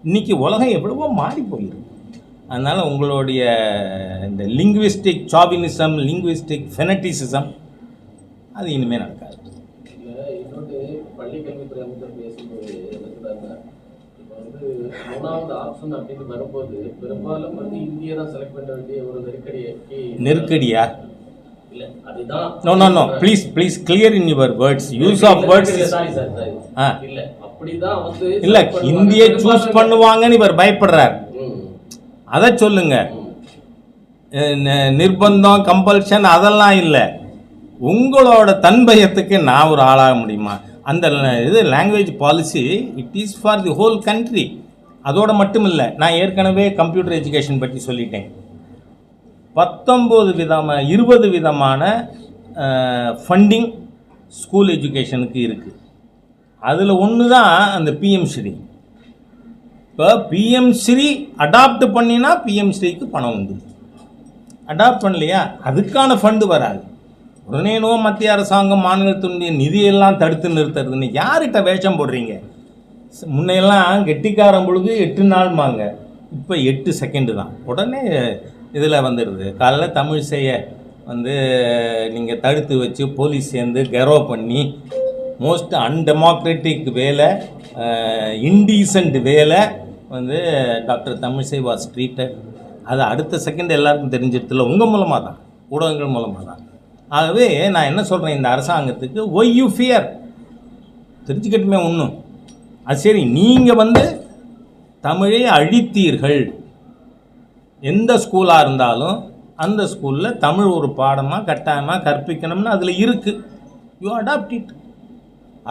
இன்னைக்கு உலகம் எவ்வளவோ மாறி போயிருக்கு. அதனால் உங்களுடைய இந்த லிங்குவிஸ்டிக் சாவினிசம், லிங்குவிஸ்டிக் ஃபெனட்டிசிசம் அது இனிமேல் நடக்காது. இன்னொன்று, பள்ளிக்கல்வித்துறை அமைச்சர் பேசும்போது இப்போ 3வது ஆப்ஷன் அப்படின்னு வரும்போது பெரும்பாலும் இந்தியா தான் செலக்ட் பண்ண வேண்டிய ஒரு நெருக்கடியா? இல்ல, அதுதான். No please clear in your words, use of words. இல்ல, அப்படிதான் இல்ல, இந்தியை சூஸ் பண்ணுவாங்கன்னு இவர் பயப்படுறார். அதை சொல்லுங்க. நிர்பந்தம், கம்பல்ஷன் அதெல்லாம் இல்லை. உங்களோட தன்பயத்துக்கு நான் ஒரு ஆளாக முடியுமா? அந்த இது language policy it is for the whole country. அதோடு மட்டும் இல்லை, நான் ஏற்கனவே கம்ப்யூட்டர் எஜுகேஷன் பற்றி சொல்லிட்டேன். 20 விதமான ஃபண்டிங் ஸ்கூல் எஜுகேஷனுக்கு இருக்குது. அதில் ஒன்று தான் அந்த பிஎம் ஸ்ரீ. இப்போ பிஎம் ஸ்ரீ அடாப்ட் பண்ணினா பிஎம் ஸ்ரீக்கு பணம் உண்டு, அடாப்ட் பண்ணலையா அதுக்கான ஃபண்டு வராது. உடனேனோ மத்திய அரசாங்கம் மாநிலத்தினுடைய நிதியெல்லாம் தடுத்து நிறுத்துறதுன்னு யார்கிட்ட வேஷம் போடுறீங்க? முன்னையெல்லாம் கெட்டிக்காரன் பொழுது 8 நாள்மாங்க, இப்போ 8 செகண்டு தான். உடனே இதில் வந்துடுது. காலையில் தமிழ் செய்ய நீங்கள் தடுத்து வச்சு போலீஸ் சேர்ந்து கெரோ பண்ணி மோஸ்ட் அன்டெமோக்ராட்டிக் வேலை, இன்டீசன்ட் வேலை டாக்டர் தமிழிசை வாஸ் ட்ரீட்டட். அது அடுத்த செகண்ட் எல்லாருக்கும் தெரிஞ்சிடல, உங்கள் மூலமாக தான், ஊடகங்கள் மூலமாக தான். ஆகவே நான் என்ன சொல்கிறேன், இந்த அரசாங்கத்துக்கு ஒய் யூ ஃபியர் தெரிஞ்சுக்கிட்டுமே ஒன்றும். அது சரி, நீங்கள் தமிழை அழித்தீர்கள். எந்த ஸ்கூலாக இருந்தாலும் அந்த ஸ்கூலில் தமிழ் ஒரு பாடமாக கட்டாயமாக கற்பிக்கணும்னு அதில் இருக்குது, யூ அடாப்ட் இட்.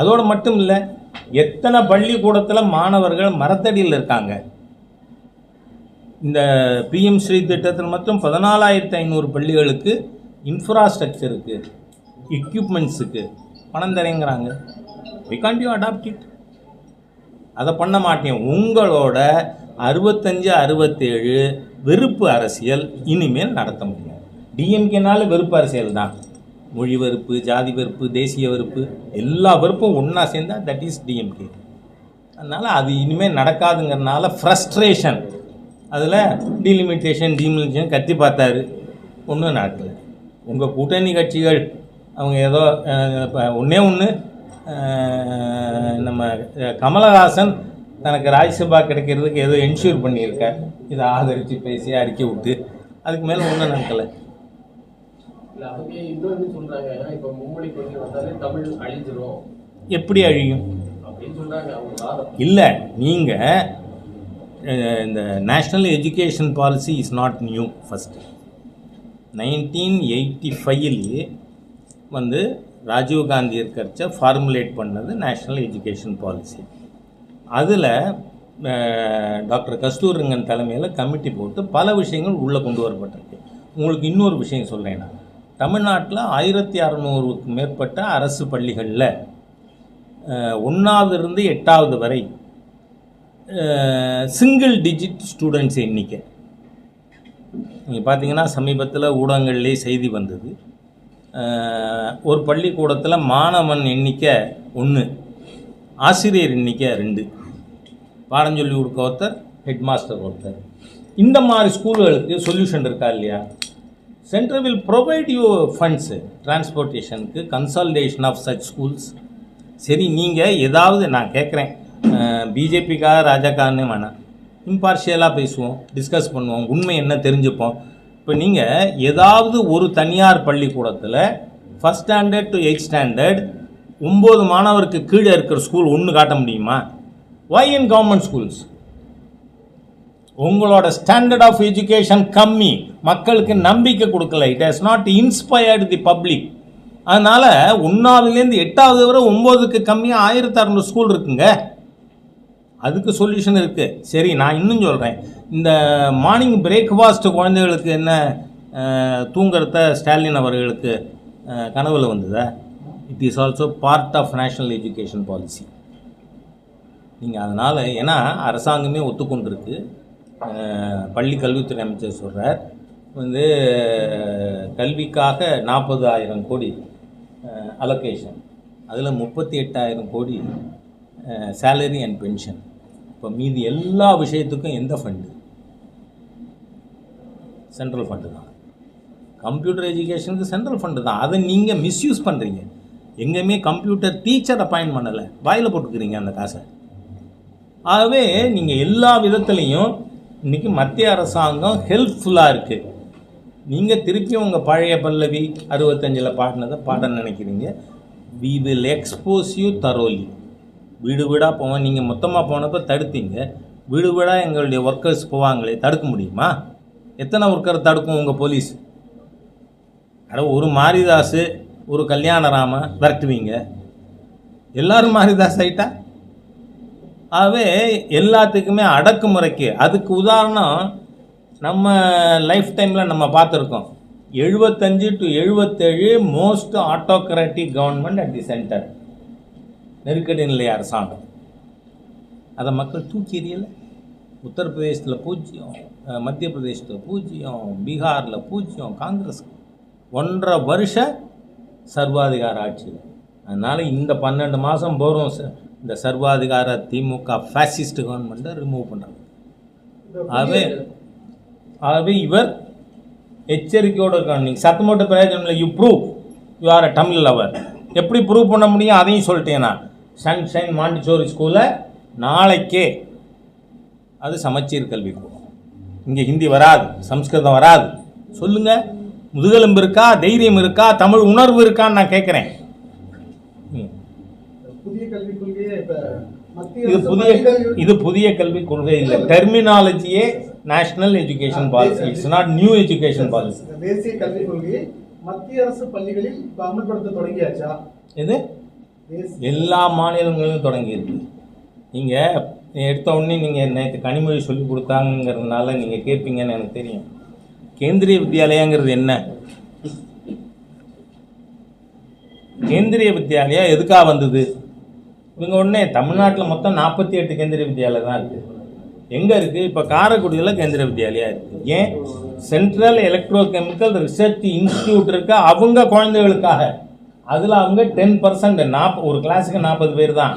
அதோடு மட்டும் இல்லை, எத்தனை பள்ளிக்கூடத்தில் மாணவர்கள் மரத்தடியில் இருக்காங்க. இந்த பிஎம் ஸ்ரீ திட்டத்தில் மட்டும் 14,500 பள்ளிகளுக்கு இன்ஃப்ராஸ்ட்ரக்சருக்கு, எக்யூப்மெண்ட்ஸுக்கு பணம் தரேங்கிறாங்க. We can't you adopt it? அதை பண்ண மாட்டேன். உங்களோட 65-67 வெறுப்பு அரசியல் இனிமேல் நடத்த முடியும். டிஎம்கேனால வெறுப்பு அரசியல் தான், மொழி வெறுப்பு, ஜாதி வெறுப்பு, தேசிய வெறுப்பு, எல்லா வெறுப்பும் ஒன்றா சேர்ந்தால் தட் இஸ் டிஎம்கே. அதனால் அது இனிமேல் நடக்காதுங்கிறதுனால ஃப்ரஸ்ட்ரேஷன், அதில் டீலிமிட்டேஷன் கத்தி பார்த்தாரு, ஒன்றும் நடக்கலை. உங்கள் கூட்டணி கட்சிகள் அவங்க ஏதோ ஒன்றே ஒன்று, நம்ம கமலஹாசன் தனக்கு ராஜ்யசபா கிடைக்கிறதுக்கு ஏதோ என்ஷூர் பண்ணியிருக்கார், இதை ஆதரித்து பேசி அறிக்கை விட்டு, அதுக்கு மேலே ஒன்றும் நடக்கலை. இல்லை அவங்க இன்னொன்று சொல்கிறாங்க, இப்போ மும்மொழி கொள்கை வந்தாலே தமிழ் அழிஞ்சிரும். எப்படி அழியும் அப்படின்னு சொல்கிறாங்க அவங்க வாதம். இல்லை, நீங்கள் இந்த national education policy is not new. First 1985 வந்து ராஜீவ்காந்தி இருக்கிறச்ச ஃபார்முலேட் பண்ணது நேஷ்னல் எஜுகேஷன் பாலிசி. அதில் டாக்டர் கஸ்தூரிரங்கன் தலைமையில் கமிட்டி போட்டு பல விஷயங்கள் உள்ளே கொண்டு வரப்பட்டிருக்கு. உங்களுக்கு இன்னொரு விஷயம் சொல்கிறேன்னா, தமிழ்நாட்டில் 1600க்கு மேற்பட்ட அரசு பள்ளிகளில் 1ஆவதுலேருந்து 8ஆவது வரை சிங்கிள் டிஜிட் ஸ்டூடெண்ட்ஸ் எண்ணிக்கை. நீங்கள் பார்த்தீங்கன்னா சமீபத்தில் ஊடகங்கள்லேயே செய்தி வந்தது, ஒரு பள்ளிக்கூடத்தில் மாணவன் எண்ணிக்கை 1, ஆசிரியர் எண்ணிக்கை 2, பாடம் சொல்லி கொடுக்க ஒருத்தர், ஹெட் மாஸ்டர் ஒருத்தர். இந்த மாதிரி ஸ்கூல்களுக்கு சொல்யூஷன் இருக்கா இல்லையா? Central will provide you funds டிரான்ஸ்போர்ட்டேஷனுக்கு, கன்சாலிடேஷன் ஆஃப் சச் ஸ்கூல்ஸ். சரி, நீங்கள் ஏதாவது, நான் கேட்குறேன், பிஜேபிக்காக ராஜாக்காரனே வேணாம், இம்பார்ஷியலாக பேசுவோம், டிஸ்கஸ் பண்ணுவோம், உண்மை என்ன தெரிஞ்சுப்போம். இப்போ நீங்கள் ஏதாவது ஒரு தனியார் பள்ளிக்கூடத்தில் 1st standard to 8th standard 9 மாணவருக்கு கீழே இருக்கிற ஸ்கூல் ஒன்று காட்ட முடியுமா? வை இன் கவர்மெண்ட் ஸ்கூல்ஸ்? உங்களோட ஸ்டாண்டர்ட் ஆஃப் எஜுகேஷன் கம்மி, மக்களுக்கு நம்பிக்கை கொடுக்கல, it has not inspired the public. அதனால் 1ஆவதுலேருந்து 8ஆவது வரை 9க்கு கம்மியாக 1600 ஸ்கூல் இருக்குங்க. அதுக்கு சொல்யூஷன் இருக்குது. சரி, நான் இன்னும் சொல்கிறேன், இந்த மார்னிங் பிரேக்ஃபாஸ்ட்டு குழந்தைகளுக்கு என்ன தூங்குறத ஸ்டாலின் அவர்களுக்கு கனவில் வந்ததா? It is also part of national education policy. நீங்கள் அதனால், ஏன்னா அரசாங்கமே ஒத்துக்கொண்டிருக்கு, பள்ளி கல்வித்துறை அமைச்சர் சொல்கிறார் வந்து கல்விக்காக 40,000 கோடி அலோகேஷன், அதில் 38,000 கோடி சேலரி அண்ட் பென்ஷன். இப்போ மீதி எல்லா விஷயத்துக்கும் எந்த ஃபண்டு? சென்ட்ரல் ஃபண்டு தான். கம்ப்யூட்டர் எஜுகேஷனுக்கு சென்ட்ரல் ஃபண்டு தான். அதை நீங்கள் மிஸ்யூஸ் பண்ணுறீங்க. எங்கேயுமே கம்ப்யூட்டர் டீச்சர் அப்பாயின்ட் பண்ணலை, வாயில் போட்டுக்கிறீங்க அந்த காசை. ஆகவே நீங்கள் எல்லா விதத்துலேயும் இன்றைக்கி மத்திய அரசாங்கம் ஹெல்ப்ஃபுல்லாக இருக்குது. நீங்கள் திருப்பி உங்கள் பழைய பல்லவி 65 பாடினதை பாட நினைக்கிறீங்க. We will expose you thoroughly. வீடு வீடாக போவோம். நீங்கள் மொத்தமாக போனப்போ தடுத்தீங்க. வீடு வீடாக எங்களுடைய ஒர்க்கர்ஸ் போவாங்களே, தடுக்க முடியுமா? எத்தனை ஒர்க்கர் தடுக்கும் உங்கள் போலீஸ்? ஒரு மாரிதாஸ், ஒரு கல்யாணராம விரட்டுவீங்க. எல்லோரும் மாரிதாஸ் ஆகிட்டா? ஆகவே எல்லாத்துக்குமே அடக்குமுறைக்கு. அதுக்கு உதாரணம் நம்ம லைஃப் டைமில் நம்ம பார்த்துருக்கோம். 75 to 77 most autocratic government at the centre, நெருக்கடி நிலை அரசாங்கம். அதை மக்கள் தூக்கி எறியலை. உத்தரப்பிரதேசத்தில் 0, மத்திய பிரதேசத்தில் 0, பீகாரில் 0, காங்கிரஸ் 1.5 வருஷ சர்வாதிகார ஆட்சியில். அதனால் இந்த 12 மாதம் போகிறோம் இந்த சர்வாதிகார திமுக ஃபேசிஸ்ட் கவர்மெண்ட்டை ரிமூவ் பண்ணுறாங்க. ஆகவே இவர் எச்சரிக்கையோடு இருக்காங்க. நீங்கள் சத்தமோட்ட பிரயோஜனம் இல்லை. You prove you are a Tamil lover. எப்படி ப்ரூவ் பண்ண முடியும்? அதையும் சொல்லிட்டேன் நான். சன்ஷைன் மாண்டிசோரி ஸ்கூலில் நாளைக்கே அது சமச்சீர் கல்வி கூடும். இங்கே ஹிந்தி வராது, சம்ஸ்கிருதம் வராது. சொல்லுங்கள், முதுகெலும்பு இருக்கா, தைரியம் இருக்கா, தமிழ் உணர்வு இருக்கான்னு நான் கேட்குறேன். இது புதிய கல்விக் கொள்கை இல்லை. டெர்மினாலஜியே national education policy. It's not new education policy. தேசிய கல்விக் கொள்கையை மத்திய அரசு பள்ளிகளில் அமல்படுத்த தொடங்கியாச்சா? இது எல்லா மாநிலங்களிலும் தொடங்கியிருக்கு. நீங்கள் எடுத்த உடனே நீங்கள் நேற்று கனிமொழி சொல்லி கொடுத்தாங்கிறதுனால நீங்கள் கேட்பீங்கன்னு எனக்கு தெரியும். கேந்திரிய வித்யாலயாங்கிறது என்ன? கேந்திரிய வித்யாலயா எதுக்காக வந்தது? இவங்க உடனே தமிழ்நாட்டில் மொத்தம் 48 கேந்திரிய வித்யாலயம் தான் இருக்குது. எங்கே இருக்குது? இப்போ காரைக்குடியில் கேந்திரிய வித்யாலயா இருக்குது. ஏன்? Central electro chemical research institute இருக்க அவங்க குழந்தைகளுக்காக. அதில் அவங்க 10%, ஒரு கிளாஸுக்கு 40 பேர் தான்.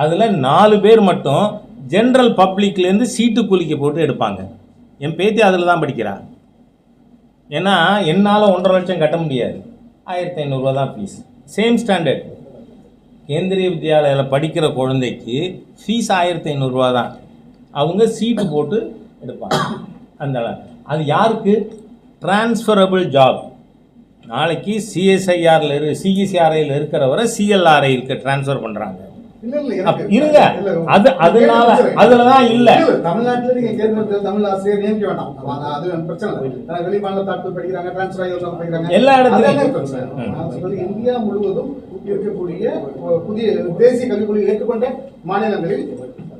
அதில் 4 பேர் மட்டும் ஜென்ரல் பப்ளிக்லேருந்து சீட்டு குலுக்கி போட்டு எடுப்பாங்க. என் பேத்தி அதில் தான் படிக்கிறா. ஏன்னா என்னால் 1.5 லட்சம் கட்ட முடியாது, 1500 தான் ஃபீஸ். சேம் ஸ்டாண்டர்ட் கேந்திரிய வித்யாலயில் படிக்கிற குழந்தைக்கு ஃபீஸ் 1500 தான். அவங்க சீட்டு போட்டு எடுப்பாங்க. அந்த அது யாருக்கு? Transferable job. நாளைக்கு சிஎஸ்ஐஆரில் இருக்கிறவரை சிஎல்ஆர்ஐக்கு ட்ரான்ஸ்ஃபர் பண்ணுறாங்க. இருங்க, அதனால அதுல தான் இல்ல. தமிழ்நாட்டுல நீங்க கேட்கறது தமிழ் ஆசிரியர் நியமிக்க வேண்டாம், அது பிரச்சனை இல்லை. வெளி மாநிலத்தாட்கள் படிக்கிறாங்க, டிரான்ஸ்ஃபர் ஆகி படிக்கிறாங்க, எல்லா இடத்துலயும். இந்தியா முழுவதும் இருக்கக்கூடிய புதிய தேசிய கல்விக் ஏற்றுக்கொண்ட மாநிலங்களில்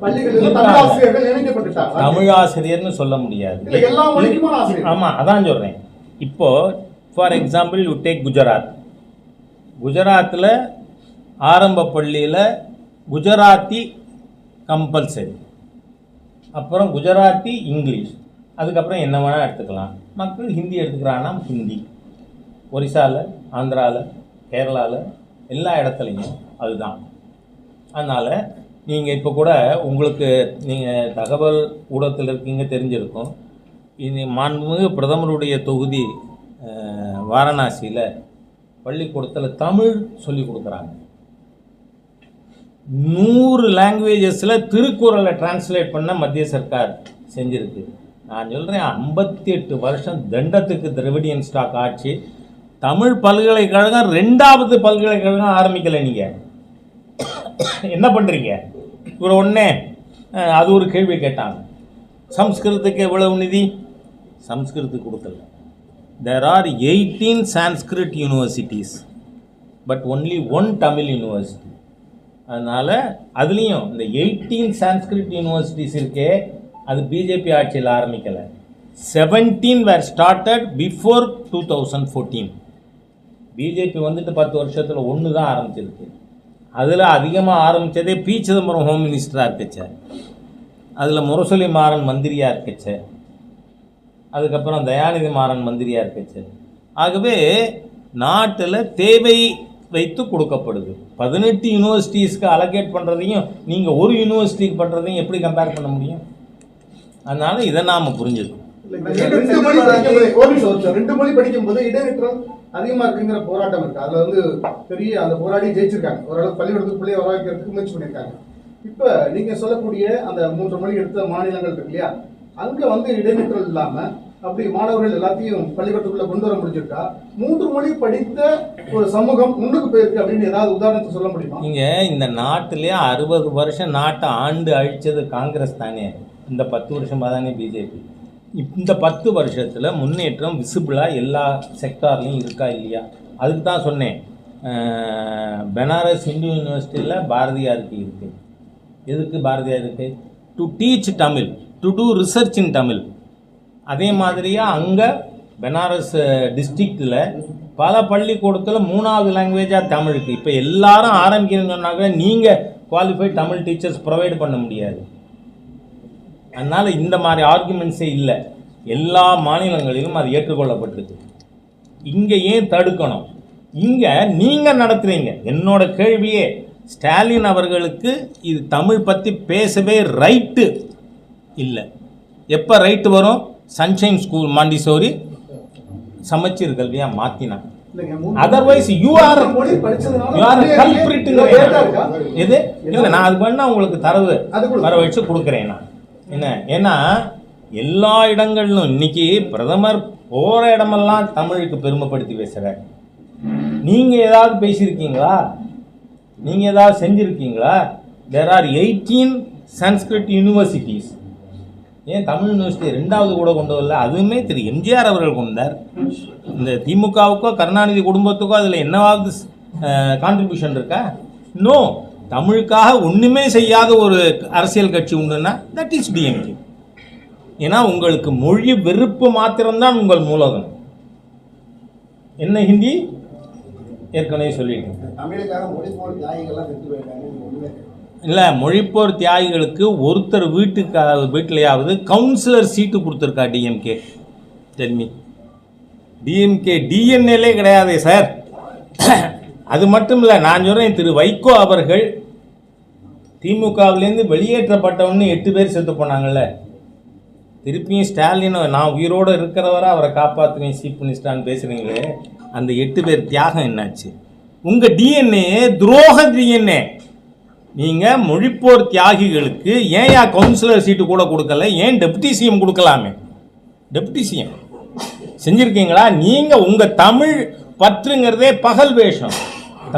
பள்ளிகளில் தமிழ் ஆசிரியர்கள் நியமிக்கப்பட்டுட்டாங்க. தமிழ் ஆசிரியர்னு சொல்ல முடியாது, எல்லா மொழிக்குமான ஆசிரியர். ஆமா, அதான் சொல்றேன். இப்போ ஃபார் எக்ஸாம்பிள் யூ டேக் குஜராத்தில் ஆரம்ப பள்ளியில் குஜராத்தி கம்பல்சரி, அப்புறம் குஜராத்தி இங்கிலீஷ், அதுக்கப்புறம் என்ன வேணால் எடுத்துக்கலாம். மக்கள் ஹிந்தி எடுத்துக்கிறான்னா ஹிந்தி. ஒரிசாவில், ஆந்திராவில், கேரளாவில் எல்லா இடத்துலையும் அதுதான். அதனால் நீங்கள் இப்போ கூட உங்களுக்கு நீங்கள் தகவல் ஊடகத்தில் இருக்கீங்க, தெரிஞ்சிருக்கும். இது மாண்புமிகு பிரதமருடைய தொகுதி வாரணாசியில் பள்ளிக்கூடத்தில் தமிழ் சொல்லி கொடுக்குறாங்க. 100 லாங்குவேஜஸில் திருக்குறளை டிரான்ஸ்லேட் பண்ண மத்திய சர்க்கார் செஞ்சுருக்கு. நான் சொல்கிறேன், 58 வருஷம் தண்டத்துக்கு திராவிடியன் ஸ்டாக் ஆட்சி. தமிழ் பல்கலைக்கழகம் 2வது பல்கலைக்கழகம் ஆரம்பிக்கலை. நீங்கள் என்ன பண்ணுறீங்க? இவர் ஒன்றே அது ஒரு கேள்வி கேட்டாங்க, சம்ஸ்கிருதத்துக்கு எவ்வளவு நிதி? சம்ஸ்கிருதத்துக்கு கொடுக்கல. There are 18 Sanskrit universities but only 1 Tamil university. அதனால் அதுலேயும் இந்த 18 Sanskrit universities இருக்கே, அது பிஜேபி ஆட்சியில் ஆரம்பிக்கலை. 17 were started before 2014. பிஜேபி வந்துட்டு 10 வருஷத்தில் 1 தான் ஆரம்பிச்சிருக்கு. அதில் அதிகமாக ஆரம்பித்ததே பி. சிதம்பரம் ஹோம் மினிஸ்டராக இருக்கச்ச, அதில் முரசொலி மாறன் மந்திரியாக இருக்கச்ச, அதுக்கப்புறம் தயாநிதி மாறன் மந்திரியாக இருக்கச்சு. ஆகவே நாட்டில் தேவை வைத்து கொடுக்கப்படுது. 18 யூனிவர்சிட்டிஸ்க்கு அலோகேட் பண்ணுறதையும் நீங்கள் ஒரு யூனிவர்சிட்டிக்கு பண்ணுறதையும் எப்படி கம்பேர் பண்ண முடியும்? அதனால் இதை நாம் புரிஞ்சுக்கணும். 2 மொழி படிக்கும்போது இடைநிற்றல் அதிகமாக இருக்குங்கிற போராட்டம் இருக்குது. அதில் வந்து பெரிய அந்த போராடி ஜெயிச்சிருக்காங்க. ஓரளவு பள்ளிக்கூடத்துக்குள்ளேயே வர வைக்கிறதுக்கு முயற்சி பண்ணியிருக்காங்க. இப்போ நீங்கள் சொல்லக்கூடிய அந்த 3 மொழி எடுத்த மாநிலங்கள் இருக்கு இல்லையா, அங்கே வந்து இடைநிற்றல் இல்லாமல் அப்படி மாணவர்கள் எல்லாத்தையும் பள்ளிக்கூடத்துக்குள்ள கொண்டு வர முடிஞ்சிருக்கா? 3 மொழி படித்த ஒரு சமூகம் முன்னுக்கு போயிருக்கு அப்படின்னு ஏதாவது உதாரணத்தை சொல்ல முடியுமா? நீங்கள் இந்த நாட்டிலே 60 வருஷம் நாட்டை ஆண்டு அழித்தது காங்கிரஸ் தானே. இந்த 10 வருஷமாக தானே பிஜேபி. இந்த 10 வருஷத்தில் முன்னேற்றம் விசிபிளாக எல்லா செக்டார்லையும் இருக்கா இல்லையா? அதுக்கு தான் சொன்னேன், பெனாரஸ் இந்து யூனிவர்சிட்டியில் பாரதியாருக்கு இருக்குது. எதுக்கு பாரதியார் இருக்குது? To teach Tamil, to do research இன் தமிழ். அதே மாதிரியாக அங்கே பெனாரஸ் டிஸ்ட்ரிக்டில் பல பள்ளிக்கூடத்தில் 3வது லாங்குவேஜாக தமிழுக்கு. இப்போ எல்லாரும் ஆரம்பிக்கணும்னு சொன்னாக்க நீங்கள் குவாலிஃபைட் தமிழ் டீச்சர்ஸ் ப்ரொவைட் பண்ண முடியாது. அதனால் இந்த மாதிரி ஆர்குமெண்ட்ஸே இல்லை. எல்லா மாநிலங்களிலும் அது ஏற்றுக்கொள்ளப்பட்டிருக்கு. இங்கே ஏன் தடுக்கணும்? இங்கே நீங்கள் நடத்துகிறீங்க. என்னோட கேள்வியே, ஸ்டாலின் அவர்களுக்கு இது தமிழ் பற்றி பேசவே ரைட்டு இல்லை. எப்போ ரைட்டு வரும்? சன்ஷைன் ஸ்கூல் மாண்டிசோரி சமச்சீர் கல்வியாக மாற்றினா. அதர்வைஸ் யூ ஆர் கல்பிரிட்டுங்க. எது இல்லை, நான் அது பண்ணால் உங்களுக்கு தரவு வர வச்சு கொடுக்குறேன் நான். என்ன, ஏன்னா எல்லா இடங்களிலும் இன்னைக்கு பிரதமர் போகிற இடமெல்லாம் தமிழுக்கு பெருமைப்படுத்தி பேசுகிறார். நீங்கள் ஏதாவது பேசியிருக்கீங்களா? நீங்கள் ஏதாவது செஞ்சுருக்கீங்களா? There are 18 Sanskrit universities. ஏன் தமிழ் யூனிவர்சிட்டி 2வது கூட கொண்டு வரல? அதுவுமே திரு எம்ஜிஆர் அவர்கள் கொண்டார். இந்த திமுகவுக்கோ கருணாநிதி குடும்பத்துக்கோ அதில் என்னவாவது கான்ட்ரிபியூஷன் இருக்கா? நோ. தமிழுக்காக ஒன்றுமே செய்யாத ஒரு அரசியல் கட்சி உண்டுன்னா தட் இஸ் டிஎம்கே. ஏன்னா உங்களுக்கு மொழி வெறுப்பு மாத்திரம்தான் உங்கள் மூலகம். என்ன ஹிந்தி ஏற்கனவே சொல்லிட்டேன். இல்லை, மொழிப்போர் தியாகிகளுக்கு ஒருத்தர் வீட்டிலையாவது கவுன்சிலர் சீட்டு கொடுத்துருக்கா டிஎம்கே? தென்மி டிஎம்கே டிஎன்ஏலே கிடையாதே சார். அது மட்டும் இல்லை, நான் சொல்கிறேன், திரு வைகோ அவர்கள் திமுகவிலேருந்து வெளியேற்றப்பட்டவன்னு 8 பேர் செத்து போனாங்கல்ல. திருப்பியும் ஸ்டாலின் நான் உயிரோடு இருக்கிறவரை அவரை காப்பாற்றுவேன் சீஃப் மினிஸ்டர்னு பேசுகிறீங்களே, அந்த 8 பேர் தியாகம் என்னாச்சு? உங்கள் டிஎன்ஏ துரோக டிஎன்ஏ. நீங்கள் மொழிப்போர் தியாகிகளுக்கு ஏன் கவுன்சிலர் சீட்டு கூட கொடுக்கல? ஏன் டெப்டி சிஎம் கொடுக்கலாமே? டெப்டி சிஎம் செஞ்சுருக்கீங்களா? நீங்கள் உங்கள் தமிழ் பற்றுங்கிறதே பகல் வேஷம்.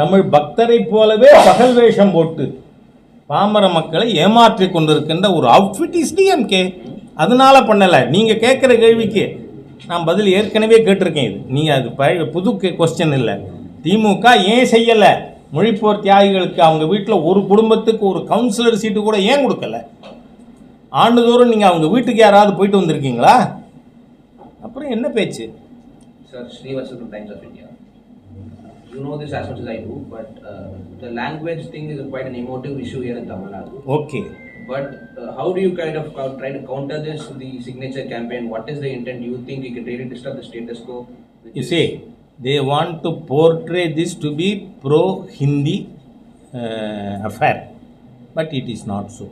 தமிழ் பக்தரை போலவே பகல் வேஷம் போட்டு பாமர மக்களை ஏமாற்றி கொண்டிருக்கின்ற ஒரு அவுட்ஃபிட் இஸ் டிஎம்கே. அதனால பண்ணலை. நீங்கள் கேட்குற கேள்விக்கு நான் பதில் ஏற்கனவே கேட்டிருக்கேன். இது நீங்கள் அது புது கொஸ்டின் இல்லை. திமுக ஏன் செய்யலை? மொழிப்போர் தியாகிகளுக்கு அவங்க வீட்டில் ஒரு குடும்பத்துக்கு ஒரு கவுன்சிலர் சீட்டு கூட ஏன் கொடுக்கல? ஆண்டுதோறும் நீங்கள் அவங்க வீட்டுக்கு யாராவது போயிட்டு வந்திருக்கீங்களா? அப்புறம் என்ன பேச்சு? Sir, Srivastava from Times of India. You know this as much as I do, but the language thing is quite an emotive issue here in Tamil Nadu. Okay. But how do you kind of try to counter this, the signature campaign? What is the intent? Do you think it can really disturb the status quo? You see, they want to portray this to be pro-Hindi affair, but it is not so.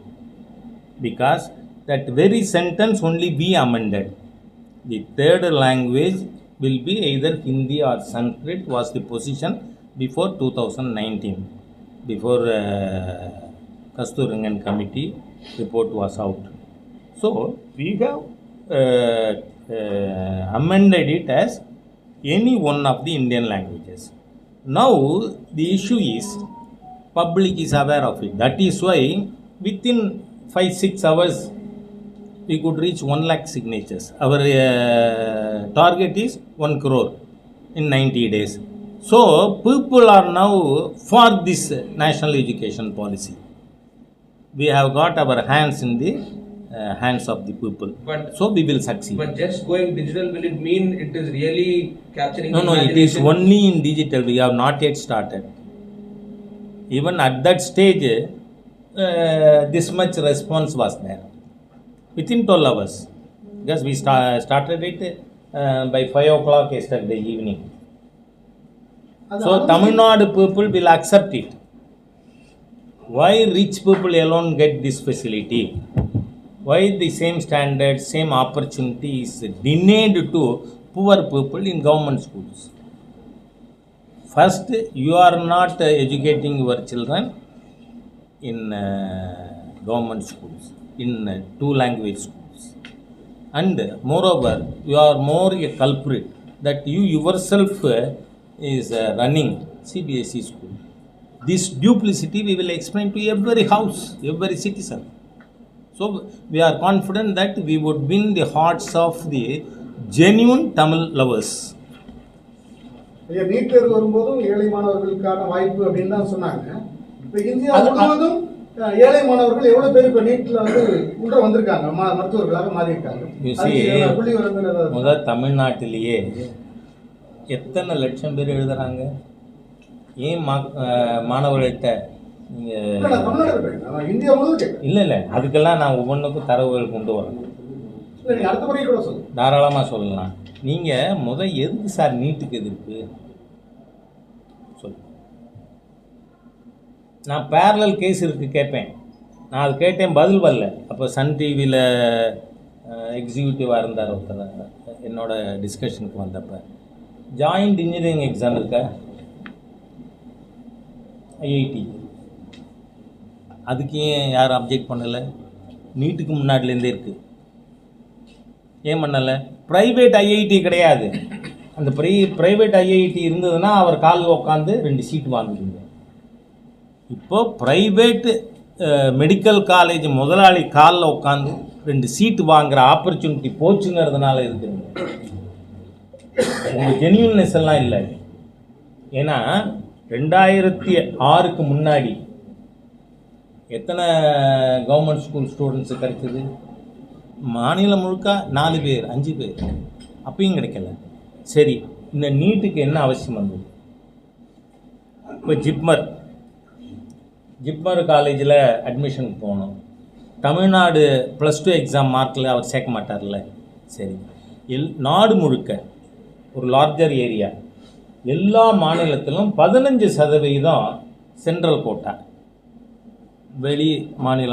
Because that very sentence only we amended. The third language will be either Hindi or Sanskrit was the position before 2019, before Kasturangan committee report was out. So we have amended it as any one of the Indian languages. Now the issue is public is aware of it. That is why within 5-6 hours we could reach 1 lakh signatures. Our target is 1 crore in 90 days. So people are now for this national education policy. We have got our hands in the hands of the people. But so we will succeed. But just going digital, will it mean it is really capturing? No, it is only in digital. We have not yet started. Even at that stage, this much response was there. Within 12 hours, because we started it by 5 o'clock yesterday evening. So Tamil Nadu people will accept it. Why rich people alone get this facility? Why the same standard, same opportunity is denied to poor people in government schools? First, you are not educating your children in government schools, in 2 language schools. And moreover, you are more a culprit that you yourself is running CBSE school. This duplicity we will explain to every house, every citizen. So we are confident that we would win the hearts of the genuine Tamil lovers. NEET தேர்வு வரும்போதும் ஏழை மாணவர்களுக்கான வாய்ப்பு அப்படின்னு தான் சொன்னாங்க. இப்போ India முழுவதும் ஏழை மாணவர்கள் எவ்வளவு பேர் இப்போ நீட்ல வந்து உள்ள வந்திருக்காங்க, மருத்துவர்களாக மாறி இருக்காங்க. முதல் தமிழ்நாட்டிலேயே எத்தனை லட்சம் பேர் எழுதுறாங்க? ஏன் மாணவர்கள்ட்ட இந்தியா முழுவதும் இல்லை அதுக்கெல்லாம் நான் ஒவ்வொன்றுக்கும் தரவுகள் கொண்டு வரேன். அடுத்த முறை கூட சொல்லுங்க, தாராளமாக சொல்லலாம். நீங்கள் எதுக்கு சார் நீட்டுக்கு எதிர்ப்பு சொல்லு. நான் பேரலல் கேஸ் இருக்குது கேட்பேன். நான் அது கேட்டேன், பதில் வரல. அப்போ சன் டிவியில் எக்ஸிக்யூட்டிவாக இருந்தார் ஒருத்தர், என்னோட டிஸ்கஷனுக்கு வந்தப்போ ஜாயிண்ட் இன்ஜினியரிங் எக்ஸாம் இருக்கா ஐஐடி, அதுக்கு ஏன் யாரும் அப்ஜெக்ட் பண்ணலை? நீட்டுக்கு முன்னாடிலேருந்தே இருக்குது, ஏன் பண்ணலை? ப்ரைவேட் ஐஐடி கிடையாது. அந்த ப்ரைவேட் ஐஐடி இருந்ததுன்னா அவர் காலில் உட்காந்து 2 சீட்டு வாங்குவீங்க. இப்போது ப்ரைவேட்டு மெடிக்கல் காலேஜ் முதலாளி காலில் உட்காந்து 2 சீட்டு வாங்குகிற ஆப்பர்ச்சுனிட்டி போச்சுங்கிறதுனால இருக்குதுங்க. உங்கள் ஜென்யூன்னஸ் எல்லாம் இல்லை. ஏன்னா 2006க்கு முன்னாடி எத்தனை கவர்மெண்ட் ஸ்கூல் ஸ்டூடெண்ட்ஸு கிடைச்சது? மாநிலம் முழுக்க 4 பேர் 5 பேர், அப்பயும் கிடைக்கல. சரி, இந்த நீட்டுக்கு என்ன அவசியம் வந்தது? இப்போ ஜிப்மர் காலேஜில் அட்மிஷனுக்கு போகணும். தமிழ்நாடு +2 எக்ஸாம் மார்க்கில் அவர் சேர்க்க மாட்டார்ல. சரி, நாடு முழுக்க ஒரு லார்ஜர் ஏரியா, எல்லா மாநிலத்திலும் 15% சென்ட்ரல் கோட்டா. வெளி மாநில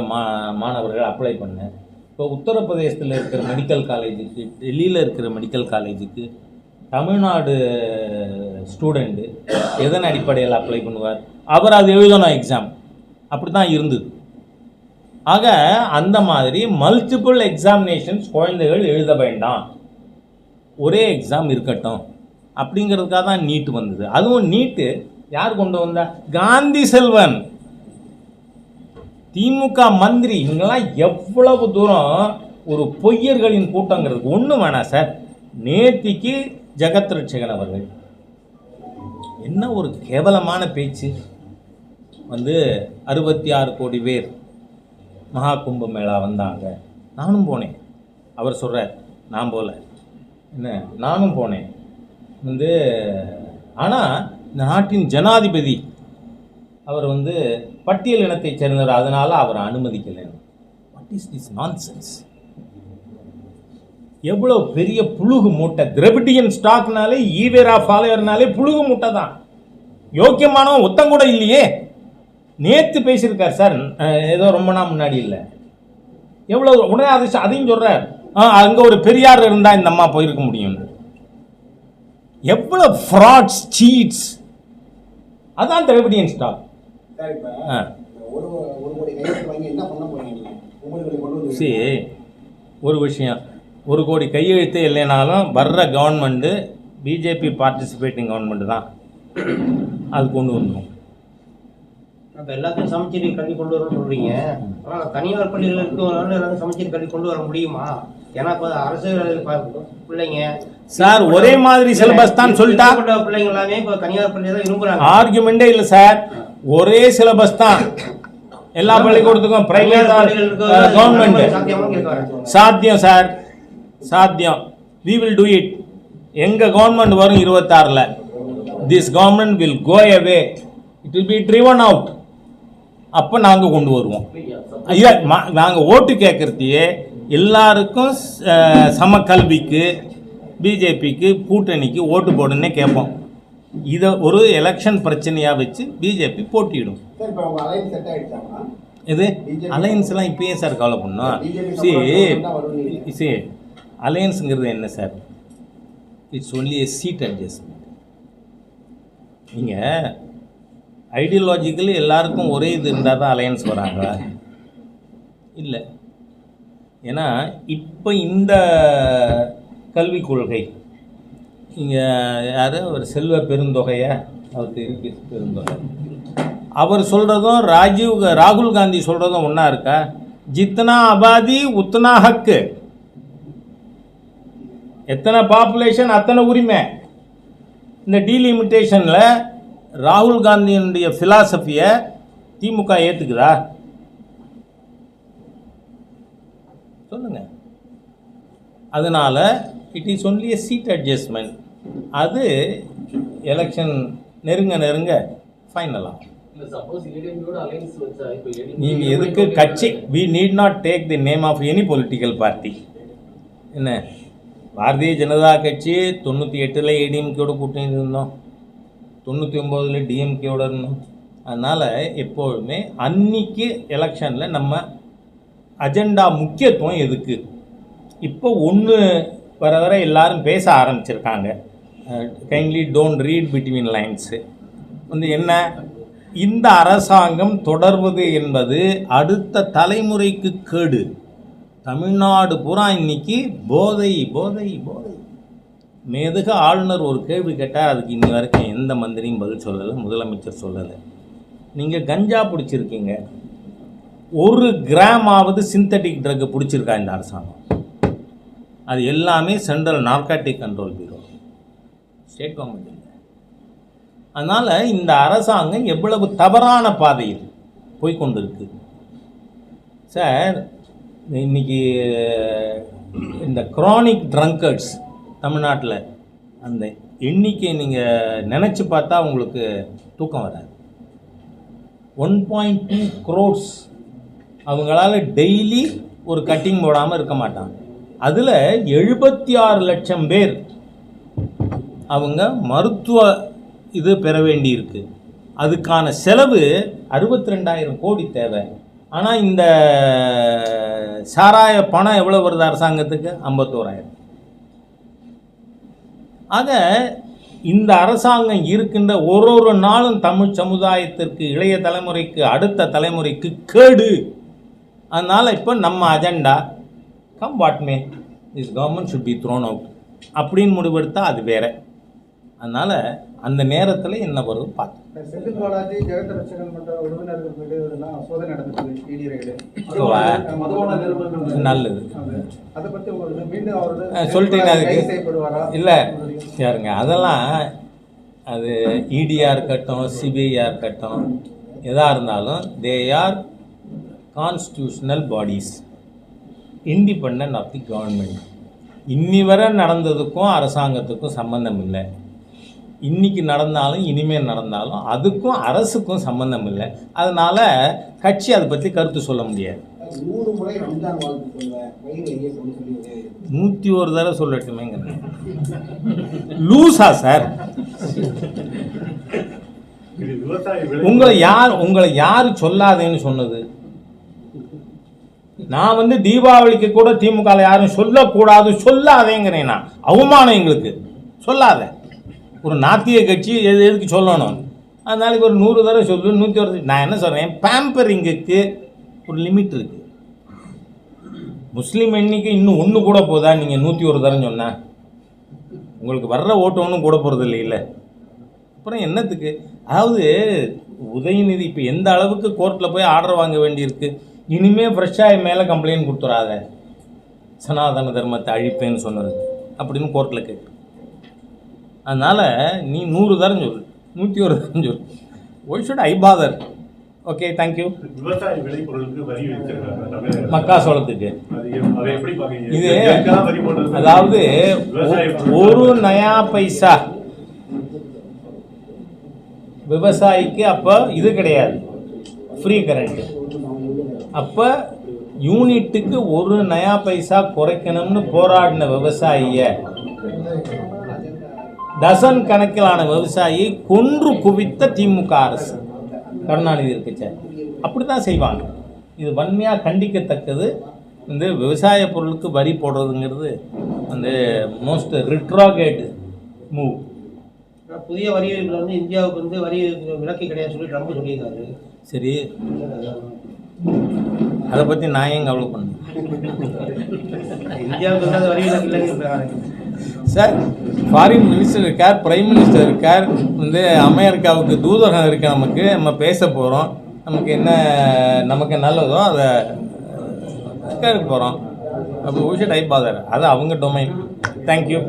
மாணவர்கள் அப்ளை பண்ணேன். இப்போ உத்தரப்பிரதேசத்தில் இருக்கிற மெடிக்கல் காலேஜுக்கு, டெல்லியில் இருக்கிற மெடிக்கல் காலேஜுக்கு தமிழ்நாடு ஸ்டூடெண்ட்டு எதன் அடிப்படையில் அப்ளை பண்ணுவார்? அவர் அது எழுதணும் எக்ஸாம். அப்படி தான் இருந்தது. ஆக அந்த மாதிரி மல்டிபிள் எக்ஸாமினேஷன்ஸ் குழந்தைகள் எழுத வேண்டாம், ஒரே எக்ஸாம் இருக்கட்டும் அப்படிங்கிறதுக்காக தான் நீட் வந்தது. அதுவும் நீட்டு யார் கொண்டு வந்தா? காந்தி செல்வன், திமுக மந்திரி. இவங்கெல்லாம் எவ்வளவு தூரம் ஒரு பொய்யர்களின் கூட்டங்கிறதுக்கு ஒன்றும் வேணாம் சார். நேத்திக்கு ஜெகத் ரட்சகன் அவர்கள் என்ன ஒரு கேவலமான பேச்சு. 66 கோடி பேர் மகா கும்ப மேளா வந்தாங்க, நானும் போனேன். அவர் சொல்கிறார் நான் போல, என்ன நானும் போனேன். ஆனால் இந்த நாட்டின் ஜனாதிபதி அவர் பட்டியல் இனத்தை சேர்ந்தவர், அதனால் அவரை அனுமதிக்கலை. What is this nonsense? எவ்வளோ பெரிய புழுகு மூட்டை. திரவிடியன் ஸ்டாக்னாலே, ஈவேரா ஃபாலோயர்னாலே புழுகு மூட்டை தான். யோக்கியமானவன் ஒத்தம் கூட இல்லையே. நேற்று பேசியிருக்கார் சார், ஏதோ ரொம்ப நாள் முன்னாடி இல்லை, எவ்வளோ உடனே அதையும் சொல்கிறார், அங்கே ஒரு பெரியார் இருந்தால் இந்த அம்மா போயிருக்க முடியும். எவ்வளோ ஃப்ராட்ஸ், சீட்ஸ். அதான் திரவிடியன் ஸ்டாக். சரி, ஒரு விஷயம், 1 கோடி கையெழுத்தே இல்லைனாலும் வர்ற கவர்மெண்ட்டு பிஜேபி பார்ட்டிசிபேட்டிங் கவர்மெண்ட்டு தான் அது கொண்டு வந்துடும். இப்போ எல்லாத்தையும் சமச்சீர் கல்வி கொண்டு வரணும்னு சொல்கிறீங்க. ஆனால் தனியார் பள்ளிகள் இருக்கிறவங்களால எல்லாத்தையும் சமச்சீர் கல்வி கொண்டு வர முடியுமா? ஏன்னா இப்போ அரசு பிள்ளைங்க சார் ஒரே மாதிரி சிலபஸ் தான் சொல்லிட்டா பிள்ளைங்க எல்லாமே இப்போ தனியார் பள்ளி தான் விரும்புகிறாங்க. ஆர்குமெண்டே இல்லை சார், ஒரே சிலபஸ் தான் எல்லா பள்ளிக்கூடத்துக்கும். பிரைவேட் கவர்மெண்ட் சாத்தியம் சார், சாத்தியம். we will do it. எங்கள் கவர்மெண்ட் வரும் 26ல். this government will go away, it will be driven out. அப்போ நாங்கள் கொண்டு வருவோம். இல்லை, நாங்கள் ஓட்டு கேட்குறதையே எல்லாருக்கும் சம கல்விக்கு, பிஜேபிக்கு கூட்டணிக்கு ஓட்டு போடுன்னே கேட்போம். இதை ஒரு எலெக்ஷன் பிரச்சனையாக வச்சு பிஜேபி போட்டியிடும். இது அலையன்ஸ்லாம் இப்போயே சார் கவலை பண்ணோம். சரி, அலையன்ஸுங்கிறது என்ன sir? It's only a seat adjustment. நீங்கள் ஐடியாலஜிக்கலி எல்லாருக்கும் ஒரே இது இருந்தால் தான் அலையன்ஸ் வராங்களா? இல்லை. ஏன்னா இப்போ இந்த கல்விக் கொள்கை இங்கே யார் ஒரு செல்வ பெருந்தொகையை அவருக்கு இருக்குது, பெருந்தொகை. அவர் சொல்கிறதும் ராகுல் காந்தி சொல்கிறதும் ஒன்றா இருக்கா? ஜித்தனா ஆபாதி உத்தனா ஹக்கு. எத்தனை பாப்புலேஷன் அத்தனை உரிமை. இந்த டீலிமிட்டேஷனில் ராகுல் காந்தியினுடைய ஃபிலாசபியை திமுக ஏற்றுக்குதா? சொல்லுங்க. அதனால் it is only a seat adjustment. அது எலெக்ஷன் நெருங்க ஃபைனலாக. நீங்கள் எதுக்கு கட்சி, we need not take the name of any political party. என்ன, பாரதிய ஜனதா கட்சி 98ல் ஏடிஎம்கேயோட கூட்டணி இருந்தோம், 99ல் டிஎம்கேயோட இருந்தோம். அதனால் எப்பொழுதுமே அன்னைக்கு எலெக்ஷனில் நம்ம அஜெண்டா முக்கியத்துவம் எதுக்கு. இப்போ ஒன்று வர எல்லாரும் பேச ஆரம்பிச்சிருக்காங்க. Kindly don't read between lines. என்ன, இந்த அரசாங்கம் தொடர்வது என்பது அடுத்த தலைமுறைக்கு கேடு. தமிழ்நாடு பூரா இன்னைக்கு போதை போதை போதை. மேதுக ஆளுநர் ஒரு கேள்வி கேட்டால் அதுக்கு இன்னி வரைக்கும் எந்த மந்திரியும் பதில் சொல்லலை, முதலமைச்சர் சொல்லலை. நீங்கள் கஞ்சா பிடிச்சிருக்கீங்க, 1 கிராமாவது சிந்தட்டிக் ட்ரக்கு பிடிச்சிருக்கா இந்த அரசாங்கம்? அது எல்லாமே central narcotic control bureau, state government இல்லை. அதனால் இந்த அரசாங்கம் எவ்வளவு தவறான பாதையில் போய்கொண்டு இருக்கு சார். இன்றைக்கி இந்த க்ரானிக் ட்ரங்கர்ட்ஸ் தமிழ்நாட்டில் அந்த எண்ணிக்கை நீங்கள் நினச்சி பார்த்தா உங்களுக்கு தூக்கம் வராது. 1.2 crores அவங்களால டெய்லி ஒரு கட்டிங் போடாமல் இருக்க மாட்டாங்க. அதில் 76 லட்சம் பேர் அவங்க மருத்துவ இது பெற வேண்டியிருக்கு. அதுக்கான செலவு 62,000 கோடி தேவை. ஆனால் இந்த சாராய பணம் எவ்வளோ வருது அரசாங்கத்துக்கு? 51,000. ஆக இந்த அரசாங்கம் இருக்கின்ற ஒரு நாளும் தமிழ் சமுதாயத்திற்கு, இளைய தலைமுறைக்கு, அடுத்த தலைமுறைக்கு கேடு. அதனால் இப்போ நம்ம agenda come what may, this government should be thrown out அப்படின்னு முடிவெடுத்தால் அது வேற. அதனால் அந்த நேரத்தில் என்ன வருது பார்த்து. செந்தில் பாலாஜி, ஜெகத் ரட்சகன் மன்ற உறுப்பினர்கள் மீது இதெல்லாம் சோதனை நடந்தது, இடி ரைடு. நல்லது. அதை பற்றி உங்களுக்கு மீண்டும் அவர்கள் சொல்லிட்டீங்க. அதுக்கு செய்யப்படுவாரா? இல்லை யாருங்க, அதெல்லாம் அது இடியாக இருக்கட்டும், சிபிஐயாக இருக்கட்டும், எதாக இருந்தாலும் they are constitutional bodies, independent of the government. இன்னி வரை நடந்ததுக்கும் அரசாங்கத்துக்கும் சம்பந்தம் இல்லை. இன்றைக்கி நடந்தாலும் இனிமேல் நடந்தாலும் அதுக்கும் அரசுக்கும் சம்பந்தம் இல்லை. அதனால் கட்சி அதை பற்றி கருத்து சொல்ல முடியாது. 100 முறை ரம்ஜான் வாழ்த்து சொல்லுவேன், 101 தடவை சொல்லட்டுமேங்க. லூஸா சார்? உங்களை யார் சொல்லாதேன்னு சொன்னது? நான் தீபாவளிக்கு கூட திமுக யாரும் சொல்லக்கூடாது, சொல்லாதேங்கிறேன். நான் அவமானம் எங்களுக்கு, சொல்லாத. ஒரு நாத்திய கட்சி எதுக்கு சொல்லணும்? அதனால ஒரு 100 தடவை சொல்லு, 101. நான் என்ன சொல்கிறேன், பேம்பரிங்குக்கு ஒரு லிமிட் இருக்குது. முஸ்லீம் எண்ணிக்கை இன்னும் 1 கூட போதா? நீங்கள் 101 தடவை சொன்னால் உங்களுக்கு வர்ற ஓட்டு ஒன்றும் கூட போகிறது இல்லை. அப்புறம் என்னத்துக்கு? அதாவது உதயநிதி இப்போ எந்த அளவுக்கு கோர்ட்டில் போய் ஆர்டர் வாங்க வேண்டியிருக்கு. இனிமேல் ஃப்ரெஷ்ஷாக மேலே கம்ப்ளைண்ட் கொடுத்துடாத, சனாதன தர்மத்தை அழிப்பேன்னு சொன்னது அப்படின்னு கோர்ட்டில் கேட்கு. அதனால் நீ 100 தரம் சொல்லு, 101 தரம் சொல்லு. Why should I bother? Okay, thank you. விவசாய விளைபொருளுக்கு வரி விதிச்சிருக்காங்க மக்காசோளத்துக்கு. இது இது அதாவது 1 நயா பைசா விவசாயிக்கு அப்போ இது கிடையாது, ஃப்ரீ கரண்ட். அப்போ யூனிட்டுக்கு 1 நயா பைசா குறைக்கணும்னு போராடின விவசாயியை, டசன் கணக்கிலான விவசாயியை கொன்று குவித்த திமுக அரசு, கருணாநிதி இருக்குச்சே, அப்படி தான் செய்வாங்க. இது வன்மையாக கண்டிக்கத்தக்கது. விவசாய பொருளுக்கு வரி போடுறதுங்கிறது மோஸ்ட் ரிட்ராகேட் மூவ். புதிய வரி விதிப்புல இந்தியாவுக்கு வரி விலக்கு கிடையாது சொல்லி ட்ரம்ப் சொல்லியிருக்காரு. சரி, அதை பற்றி நான் ஏன் கவலை பண்ணேன்? இந்தியாவுக்கு வரி விலக்கு இல்லைன்னு சார், ஃபாரின் மினிஸ்டர் இருக்கார், பிரைம் மினிஸ்டர் இருக்கார், அமெரிக்காவுக்கு தூதரகம் இருக்குது. நம்ம பேச போகிறோம். நமக்கு நல்லதோ அதை கேட்க போகிறோம். அப்போ ஊஷட் ஐ பாதர், அது அவங்க டொமைன். தேங்க்யூ.